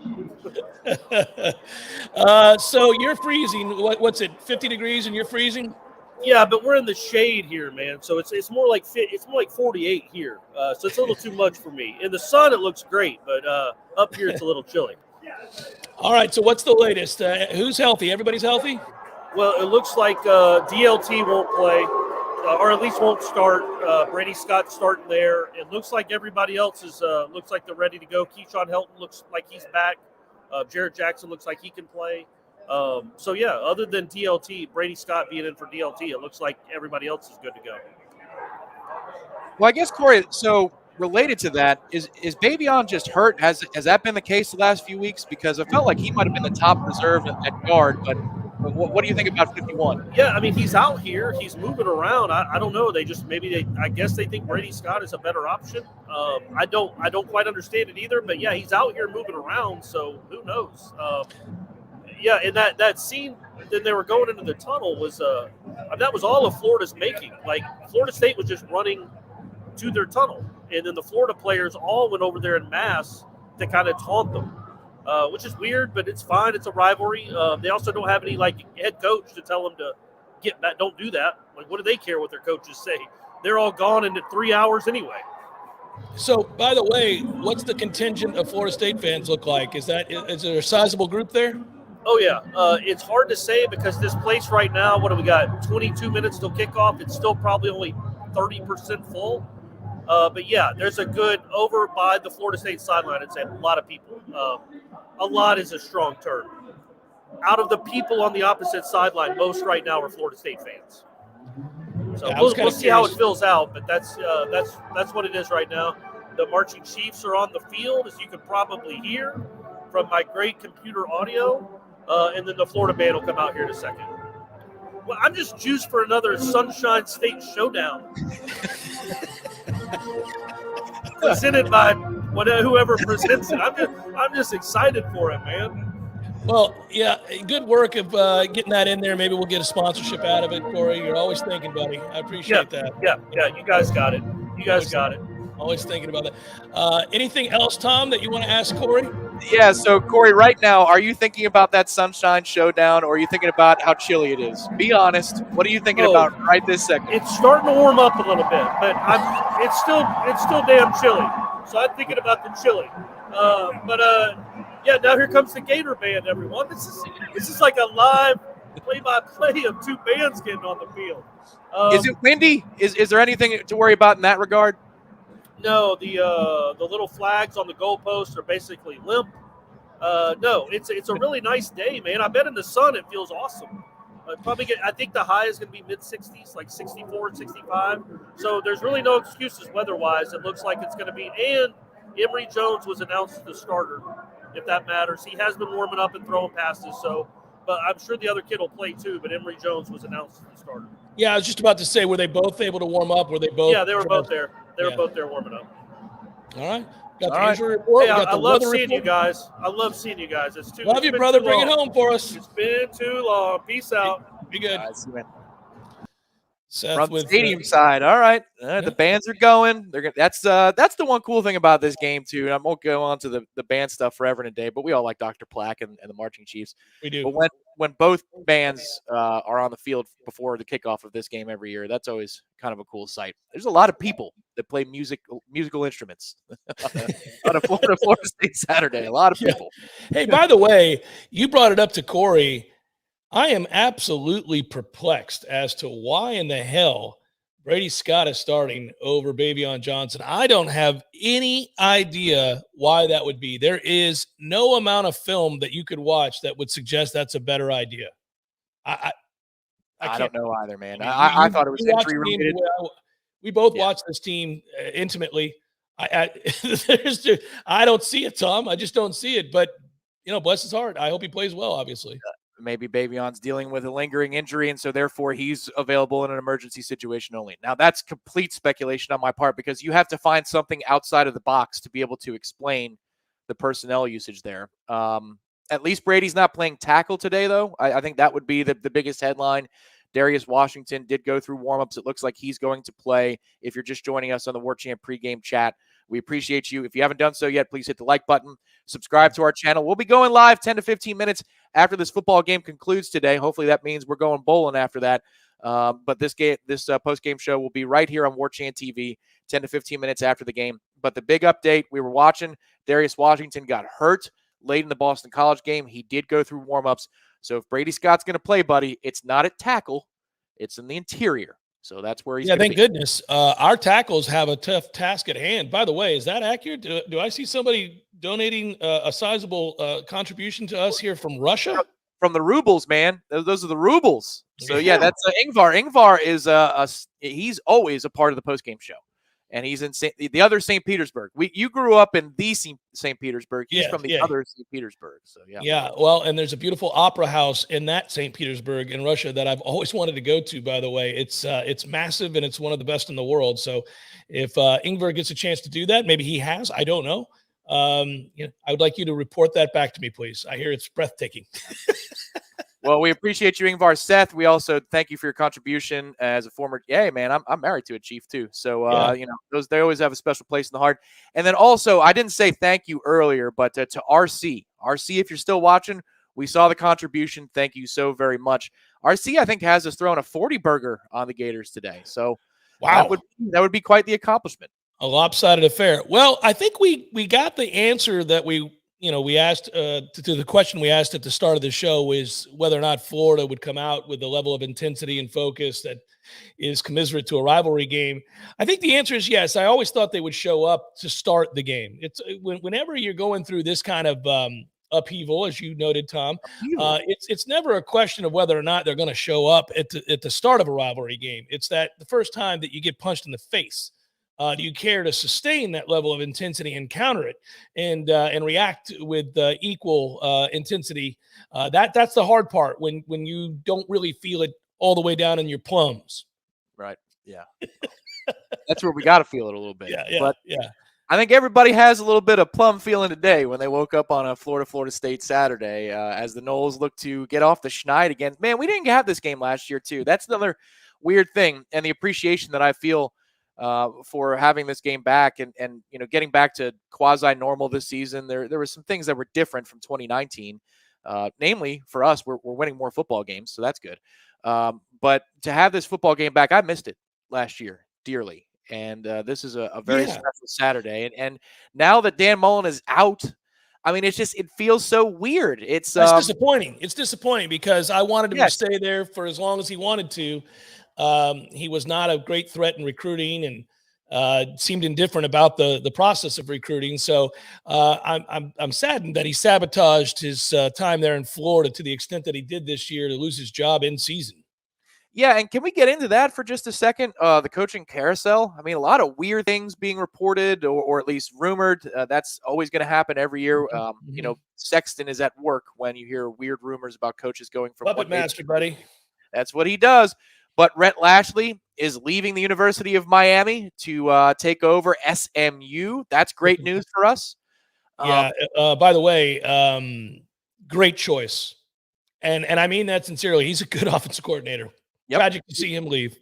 Speaker 1: So you're freezing. What's it? 50 degrees and you're freezing?
Speaker 3: Yeah, but we're in the shade here, man. So it's more like 48 here. So it's a little too much for me. In the sun, it looks great, but up here it's a little chilly.
Speaker 1: All right. So what's the latest? Who's healthy? Everybody's healthy?
Speaker 3: Well, it looks like DLT won't play, or at least won't start. Brady Scott's starting there. It looks like everybody else looks like they're ready to go. Keyshawn Helton looks like he's back. Jarrett Jackson looks like he can play. So, yeah, other than DLT, Brady Scott being in for DLT, it looks like everybody else is good to go.
Speaker 2: Well, I guess, Corey, so related to that, is Babion just hurt? Has that been the case the last few weeks? Because I felt like he might have been the top reserve at guard, but what do you think about 51?
Speaker 3: Yeah, I mean, he's out here. He's moving around. I don't know. I guess they think Brady Scott is a better option. I don't quite understand it either, but, yeah, he's out here moving around, so who knows? Yeah, and that scene that they were going into the tunnel was that was all of Florida's making. Like, Florida State was just running to their tunnel, and then the Florida players all went over there in mass to kind of taunt them. which is weird, but it's fine. It's a rivalry. They also don't have any head coach to tell them to get back. Don't do that. Like, what do they care what their coaches say? They're all gone in 3 hours anyway.
Speaker 1: So, by the way, what's the contingent of Florida State fans look like? Is there a sizable group there?
Speaker 3: Oh, yeah. It's hard to say because this place right now, what do we got, 22 minutes till kickoff? It's still probably only 30% full. But, yeah, there's a good over by the Florida State sideline. It's a lot of people. A lot is a strong term. Out of the people on the opposite sideline, most right now are Florida State fans. So
Speaker 1: Yeah,
Speaker 3: we'll see how it fills out, but that's what it is right now. The marching chiefs are on the field, as you can probably hear from my great computer audio, and then the Florida band will come out here in a second. Well, I'm just juiced for another Sunshine State showdown, presented by whoever presents it. I'm just excited for it, man.
Speaker 1: Well, yeah, good work of getting that in there. Maybe we'll get a sponsorship out of it, Corey. You're always thinking, buddy. I appreciate that.
Speaker 3: Yeah, you guys got it.
Speaker 1: Always thinking about that. Anything else, Tom, that you want to ask Corey?
Speaker 2: Yeah, so Corey, right now, are you thinking about that Sunshine Showdown, or are you thinking about how chilly it is? Be honest. What are you thinking about right this second?
Speaker 3: It's starting to warm up a little bit, but it's still damn chilly. So I'm thinking about the chili. Yeah, now here comes the Gator band, everyone. This is like a live play-by-play of two bands getting on the field.
Speaker 2: Is it windy? Is there anything to worry about in that regard?
Speaker 3: No, the little flags on the goalposts are basically limp. No, it's a really nice day, man. I bet in the sun it feels awesome. I think the high is going to be mid-60s, like 64, 65. So there's really no excuses weather-wise. It looks like it's going to be. And Emory Jones was announced as the starter, if that matters. He has been warming up and throwing passes. But I'm sure the other kid will play too. But Emory Jones was announced as the starter.
Speaker 1: Yeah, I was just about to say, were they both able to warm up? Were they both?
Speaker 3: Yeah, they were both there. They were both there warming up.
Speaker 1: All right. Got the injury report.
Speaker 3: Hey, I love seeing you guys. It's too.
Speaker 1: Love you, brother. Bring it home for us.
Speaker 3: It's been too long. Peace out.
Speaker 1: Be good. Seth
Speaker 2: From
Speaker 1: with
Speaker 2: stadium side. All right. The bands are going. That's the one cool thing about this game too. And I won't go on to the band stuff forever and a day, but we all like Dr. Plaque and the Marching Chiefs.
Speaker 1: We do.
Speaker 2: But when both bands are on the field before the kickoff of this game every year, that's always kind of a cool sight. There's a lot of people that play musical instruments on a Florida State Saturday. A lot of people.
Speaker 1: Hey, by the way, you brought it up to Corey. I am absolutely perplexed as to why in the hell Brady Scott is starting over Bavion Johnson. I don't have any idea why that would be. There is no amount of film that you could watch that would suggest that's a better idea. I
Speaker 2: don't know either, man. I thought it was injury related.
Speaker 1: We both watch this team intimately. I don't see it, Tom. I just don't see it. But, bless his heart. I hope he plays well, obviously.
Speaker 2: Maybe Bavion's dealing with a lingering injury, and so therefore he's available in an emergency situation only. Now, that's complete speculation on my part because you have to find something outside of the box to be able to explain the personnel usage there. At least Brady's not playing tackle today, though. I think that would be the biggest headline. Darius Washington did go through warmups. It looks like he's going to play. If you're just joining us on the Warchant Pregame Chat, we appreciate you. If you haven't done so yet, please hit the like button. Subscribe to our channel. We'll be going live 10 to 15 minutes after this football game concludes today. Hopefully that means we're going bowling after that. But this post-game show will be right here on Warchant TV 10 to 15 minutes after the game. But the big update, we were watching, Darius Washington got hurt late in the Boston College game. He did go through warmups. So if Brady Scott's going to play, buddy, it's not at tackle. It's in the interior. So that's where he's
Speaker 1: thank goodness. Our tackles have a tough task at hand. By the way, is that accurate? Do I see somebody donating a sizable contribution to us here from Russia?
Speaker 2: From the rubles, man. Those are the rubles. So, yeah, that's Ingvar. Ingvar is he's always a part of the postgame show. And he's in the other St. Petersburg. You grew up in the St. Petersburg. He's from the other St. Petersburg. So yeah.
Speaker 1: Yeah. Well, and there's a beautiful opera house in that St. Petersburg in Russia that I've always wanted to go to. By the way, it's massive and it's one of the best in the world. So if Ingvar gets a chance to do that, maybe he has. I don't know. I would like you to report that back to me, please. I hear it's breathtaking.
Speaker 2: Well, we appreciate you, Ingvar. Seth, we also thank you for your contribution as a former. Yeah, man, I'm married to a Chief too, so they always have a special place in the heart. And then also, I didn't say thank you earlier, but to RC RC, if you're still watching, we saw the contribution. Thank you so very much. RC, I think, has us throwing a 40 burger on the Gators today. So
Speaker 1: wow,
Speaker 2: that would be quite the accomplishment.
Speaker 1: A lopsided affair. Well, I think we got the answer that we asked to the question we asked at the start of the show, is whether or not Florida would come out with the level of intensity and focus that is commiserate to a rivalry game. I think the answer is yes. I always thought they would show up to start the game. It's whenever you're going through this kind of upheaval, as you noted, Tom, it's never a question of whether or not they're going to show up at the start of a rivalry game. It's that the first time that you get punched in the face, do you care to sustain that level of intensity and counter it and react with equal intensity? That's the hard part when you don't really feel it all the way down in your plums.
Speaker 2: Right. Yeah. That's where we got to feel it a little bit.
Speaker 1: Yeah.
Speaker 2: I think everybody has a little bit of plum feeling today when they woke up on a Florida State Saturday as the Noles look to get off the schneid again. Man, we didn't have this game last year too. That's another weird thing, and the appreciation that I feel for having this game back and getting back to quasi-normal this season. There were some things that were different from 2019. Namely, for us, we're winning more football games, so that's good. But to have this football game back, I missed it last year dearly. And this is a very special Saturday. And now that Dan Mullen is out, I mean, it feels so weird. It's
Speaker 1: disappointing. It's disappointing because I wanted him to stay there for as long as he wanted to. He was not a great threat in recruiting and seemed indifferent about the process of recruiting. So I'm saddened that he sabotaged his time there in Florida to the extent that he did this year to lose his job in season.
Speaker 2: Yeah, and can we get into that for just a second? The coaching carousel. I mean, a lot of weird things being reported or at least rumored. That's always going to happen every year. Sexton is at work when you hear weird rumors about coaches going from
Speaker 1: puppet master, buddy.
Speaker 2: That's what he does. But Rhett Lashley is leaving the University of Miami to take over SMU. That's great news for us.
Speaker 1: Yeah. By the way, great choice. And I mean that sincerely. He's a good offensive coordinator. Yep. Tragic to see him leave.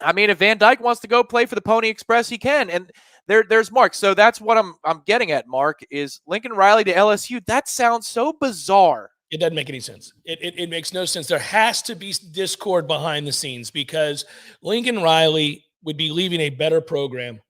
Speaker 2: I mean, if Van Dyke wants to go play for the Pony Express, he can. And there's Mark. So that's what I'm getting at, Mark, is Lincoln Riley to LSU. That sounds so bizarre.
Speaker 1: It doesn't make any sense. It makes no sense. There has to be discord behind the scenes because Lincoln Riley would be leaving a better program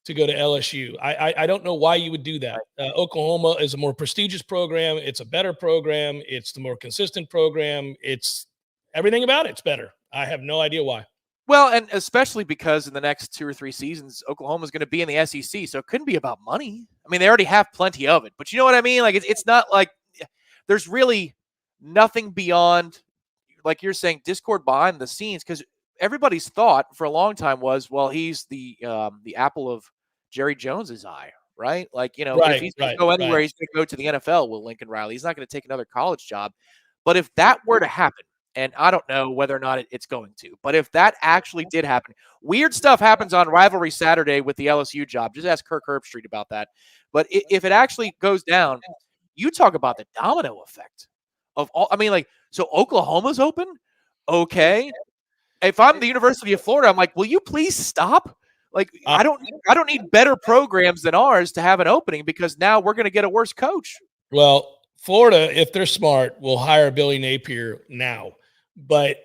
Speaker 1: to go to LSU. I don't know why you would do that. Oklahoma is a more prestigious program. It's a better program. It's the more consistent program. It's everything about it's better. I have no idea why.
Speaker 2: Well, and especially because in the next 2 or 3 seasons, Oklahoma is going to be in the SEC, so it couldn't be about money. I mean, they already have plenty of it, but you know what I mean? Like, it's not like there's really nothing beyond, like you're saying, discord behind the scenes, because everybody's thought for a long time was, well, he's the apple of Jerry Jones's eye, right? Like, if he's going to go anywhere, he's going to go to the NFL with Lincoln Riley. He's not going to take another college job. But if that were to happen, and I don't know whether or not it's going to, but if that actually did happen, weird stuff happens on Rivalry Saturday with the LSU job. Just ask Kirk Herbstreit about that. But if it actually goes down, you talk about the domino effect of all. I mean, like, so Oklahoma's open? Okay. If I'm the University of Florida, I'm like, will you please stop? Like, I don't need better programs than ours to have an opening because now we're going to get a worse coach.
Speaker 1: Well, Florida, if they're smart, will hire Billy Napier now. But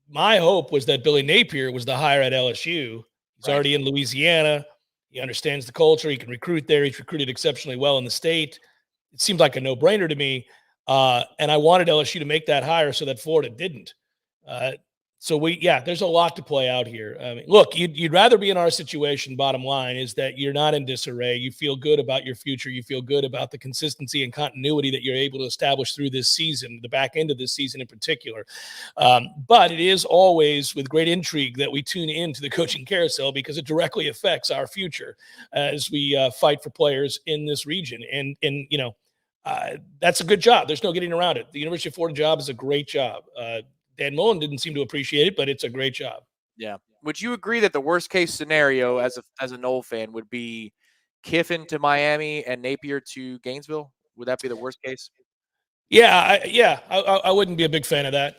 Speaker 1: my hope was that Billy Napier was the hire at LSU. He's already in Louisiana. He understands the culture. He can recruit there. He's recruited exceptionally well in the state. It seemed like a no-brainer to me. And I wanted LSU to make that hire so that Florida didn't. There's a lot to play out here. I mean, look, you'd rather be in our situation. Bottom line is that you're not in disarray. You feel good about your future. You feel good about the consistency and continuity that you're able to establish through this season, the back end of this season in particular. But it is always with great intrigue that we tune into the coaching carousel because it directly affects our future as we fight for players in this region. And that's a good job. There's no getting around it. The University of Florida job is a great job. Dan Mullen didn't seem to appreciate it, but it's a great job.
Speaker 2: Yeah. Would you agree that the worst case scenario as a Nole fan would be Kiffin to Miami and Napier to Gainesville? Would that be the worst case?
Speaker 1: Yeah, I wouldn't be a big fan of that.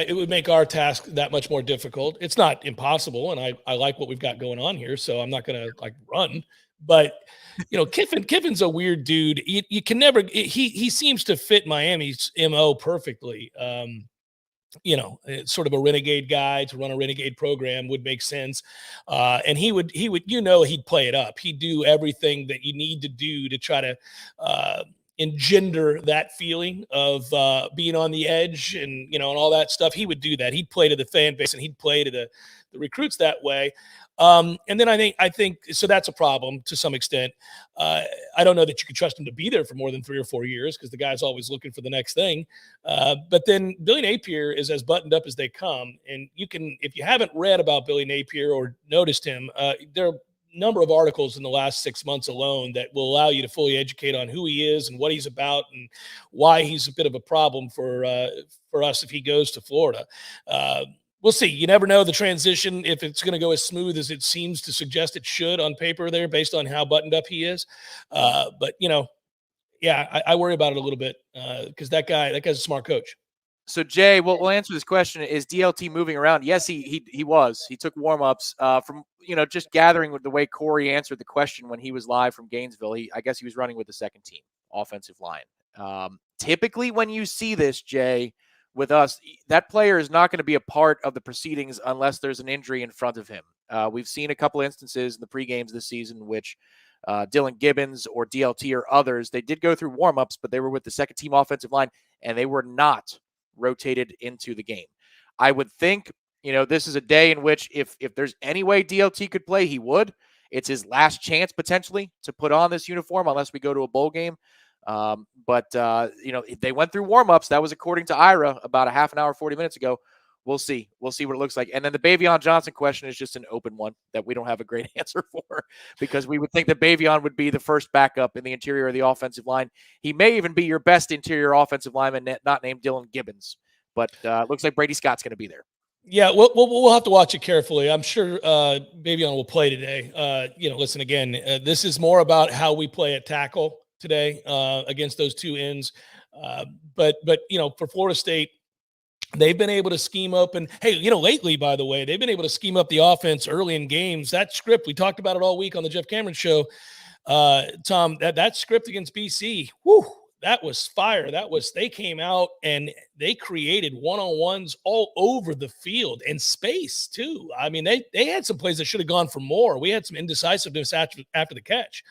Speaker 1: It would make our task that much more difficult. It's not impossible, and I like what we've got going on here, so I'm not going to run. But Kiffin's a weird dude. You can never. He seems to fit Miami's MO perfectly. It's sort of a renegade guy to run a renegade program would make sense. And he would, he'd play it up. He'd do everything that you need to do to try to engender that feeling of being on the edge and all that stuff. He would do that. He'd play to the fan base and he'd play to the recruits that way. And then I think so that's a problem to some extent. I don't know that you could trust him to be there for more than 3 or 4 years because the guy's always looking for the next thing. But then Billy Napier is as buttoned up as they come. And if you haven't read about Billy Napier or noticed him, there are a number of articles in the last 6 months alone that will allow you to fully educate on who he is and what he's about and why he's a bit of a problem for us if he goes to Florida. We'll see. You never know the transition, if it's going to go as smooth as it seems to suggest it should on paper there based on how buttoned up he is. But, I worry about it a little bit because that guy's a smart coach.
Speaker 2: So, Jay, we'll answer this question. Is DLT moving around? Yes, he was. He took warm-ups from, just gathering with the way Corey answered the question when he was live from Gainesville. I guess he was running with the second team offensive line. Typically when you see this, Jay, with us, that player is not going to be a part of the proceedings unless there's an injury in front of him. We've seen a couple instances in the pre-games this season, which Dylan Gibbons or DLT or others, they did go through warm-ups, but they were with the second team offensive line and they were not rotated into the game. I would think, this is a day in which if there's any way DLT could play, he would. It's his last chance potentially to put on this uniform unless we go to a bowl game. But they went through warm-ups. That was according to Ira about a half an hour, 40 minutes ago. We'll see. We'll see what it looks like. And then the Bavion Johnson question is just an open one that we don't have a great answer for because we would think that Bavion would be the first backup in the interior of the offensive line. He may even be your best interior offensive lineman, not named Dylan Gibbons. But it looks like Brady Scott's going to be there.
Speaker 1: Yeah, we'll have to watch it carefully. I'm sure Bavion will play today. Listen, again, this is more about how we play at tackle today against those two ends. But for Florida State, they've been able to scheme up. And, hey, lately, by the way, they've been able to scheme up the offense early in games. That script, we talked about it all week on the Jeff Cameron show. Tom, that script against BC, that was fire. They came out and they created one-on-ones all over the field and space too. I mean, they had some plays that should have gone for more. We had some indecisiveness after the catch.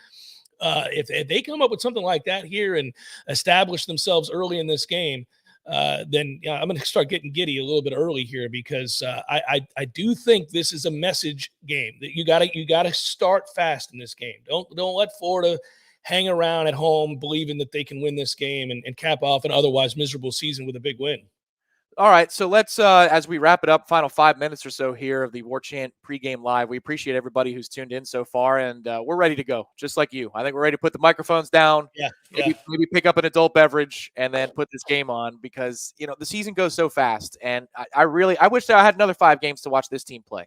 Speaker 1: If they come up with something like that here and establish themselves early in this game, then I'm going to start getting giddy a little bit early here because I do think this is a message game that you got to start fast in this game. Don't let Florida hang around at home believing that they can win this game and cap off an otherwise miserable season with a big win.
Speaker 2: All right, so let's, as we wrap it up, final 5 minutes or so here of the Warchant Pregame Live, we appreciate everybody who's tuned in so far, and we're ready to go, just like you. I think we're ready to put the microphones down, maybe pick up an adult beverage, and then put this game on because, the season goes so fast, and I wish that I had another 5 games to watch this team play,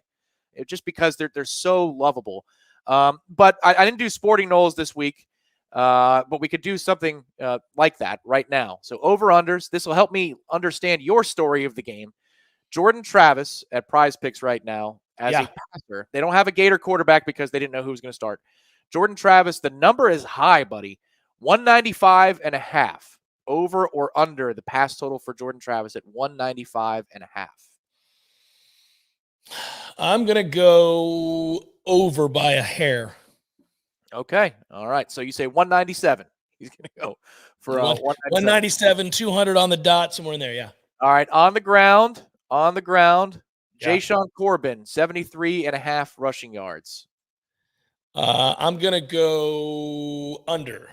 Speaker 2: just because they're so lovable. But I didn't do Sporting Noles this week. But we could do something like that right now. So over-unders, this will help me understand your story of the game. Jordan Travis at Prize Picks right now as a passer. They don't have a Gator quarterback because they didn't know who was going to start. Jordan Travis, the number is high, buddy. 195.5. Over or under the pass total for Jordan Travis at 195.5.
Speaker 1: I'm going to go over by a hair.
Speaker 2: Okay. All right. So you say 197. He's going to go for
Speaker 1: 197, 200 on the dot, somewhere in there. Yeah.
Speaker 2: All right. On the ground. Jay Sean Corbin, 73.5 rushing yards.
Speaker 1: I'm going to go under.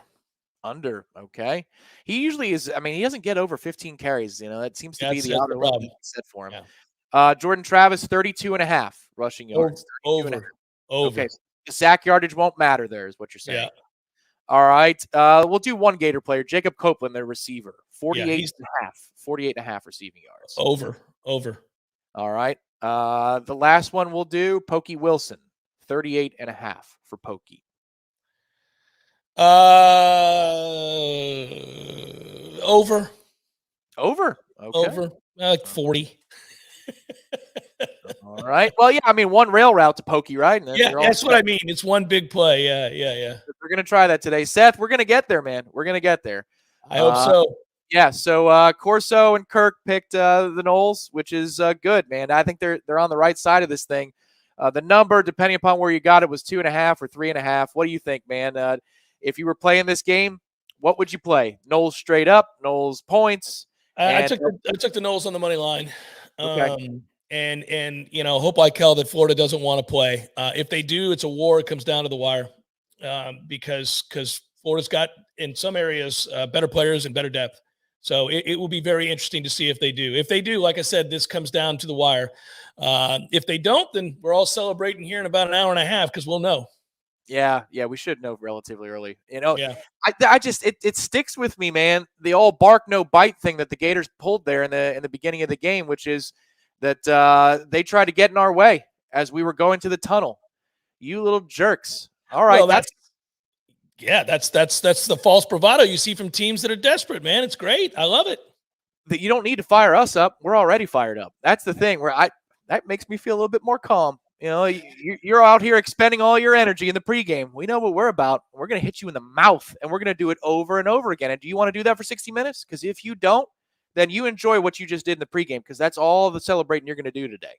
Speaker 2: Under. Okay. He usually is. I mean, he doesn't get over 15 carries. That seems to be the outer limit set for him. Yeah. Jordan Travis, 32.5 rushing yards.
Speaker 1: Over.
Speaker 2: Okay. The sack yardage won't matter there is what you're saying. Yeah. All right. We'll do one Gator player, Jacob Copeland, their receiver, 48.5 receiving yards.
Speaker 1: Over.
Speaker 2: All right. The last one we'll do, Pokey Wilson, 38.5 for Pokey.
Speaker 1: Over.
Speaker 2: Okay.
Speaker 1: Over. 40.
Speaker 2: All right. Well, yeah, I mean, one rail route to Pokey, right? And then
Speaker 1: Yeah,
Speaker 2: you're all
Speaker 1: that's what
Speaker 2: set.
Speaker 1: I mean. It's one big play. Yeah.
Speaker 2: We're going to try that today. Seth, we're going to get there, man. We're going to get there.
Speaker 1: I hope so.
Speaker 2: Yeah, so Corso and Kirk picked the Noles, which is good, man. I think they're on the right side of this thing. The number, depending upon where you got it, was 2.5 or 3.5. What do you think, man? If you were playing this game, what would you play? Noles straight up, Noles points.
Speaker 1: I took the Noles on the money line.
Speaker 2: Okay.
Speaker 1: And hope like hell that Florida doesn't want to play. If they do, it's a war. It comes down to the wire because Florida's got in some areas better players and better depth. So it will be very interesting to see if they do. If they do, like I said, this comes down to the wire. If they don't, then we're all celebrating here in about an hour and a half because we'll know.
Speaker 2: Yeah, we should know relatively early.
Speaker 1: Yeah.
Speaker 2: I just it sticks with me, man. The all bark no bite thing that the Gators pulled there in the beginning of the game, which is that they tried to get in our way as we were going to the tunnel. You little jerks. All right,
Speaker 1: well, that's the false bravado you see from teams that are desperate, man. It's great. I love it.
Speaker 2: That you don't need to fire us up. We're already fired up. That's the thing where that makes me feel a little bit more calm. You're out here expending all your energy in the pregame. We know what we're about. We're going to hit you in the mouth, and we're going to do it over and over again. And do you want to do that for 60 minutes? Because if you don't, then you enjoy what you just did in the pregame because that's all the celebrating you're going to do today.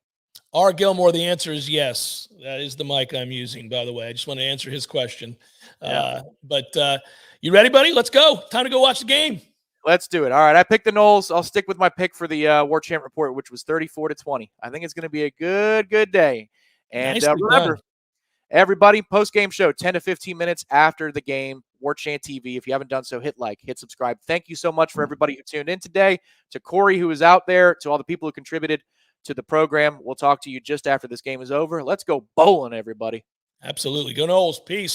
Speaker 1: R. Gilmore, the answer is yes. That is the mic I'm using, by the way. I just want to answer his question.
Speaker 2: Yeah.
Speaker 1: But you ready, buddy? Let's go. Time to go watch the game.
Speaker 2: Let's do it. All right, I picked the Noles. I'll stick with my pick for the Warchant report, which was 34-20. I think it's going to be a good day. And remember, everybody, post-game show, 10 to 15 minutes after the game, Warchant TV. If you haven't done so, hit like, hit subscribe. Thank you so much for everybody who tuned in today, to Corey, who is out there, to all the people who contributed to the program. We'll talk to you just after this game is over. Let's go bowling, everybody.
Speaker 1: Absolutely. Go Noles. Peace.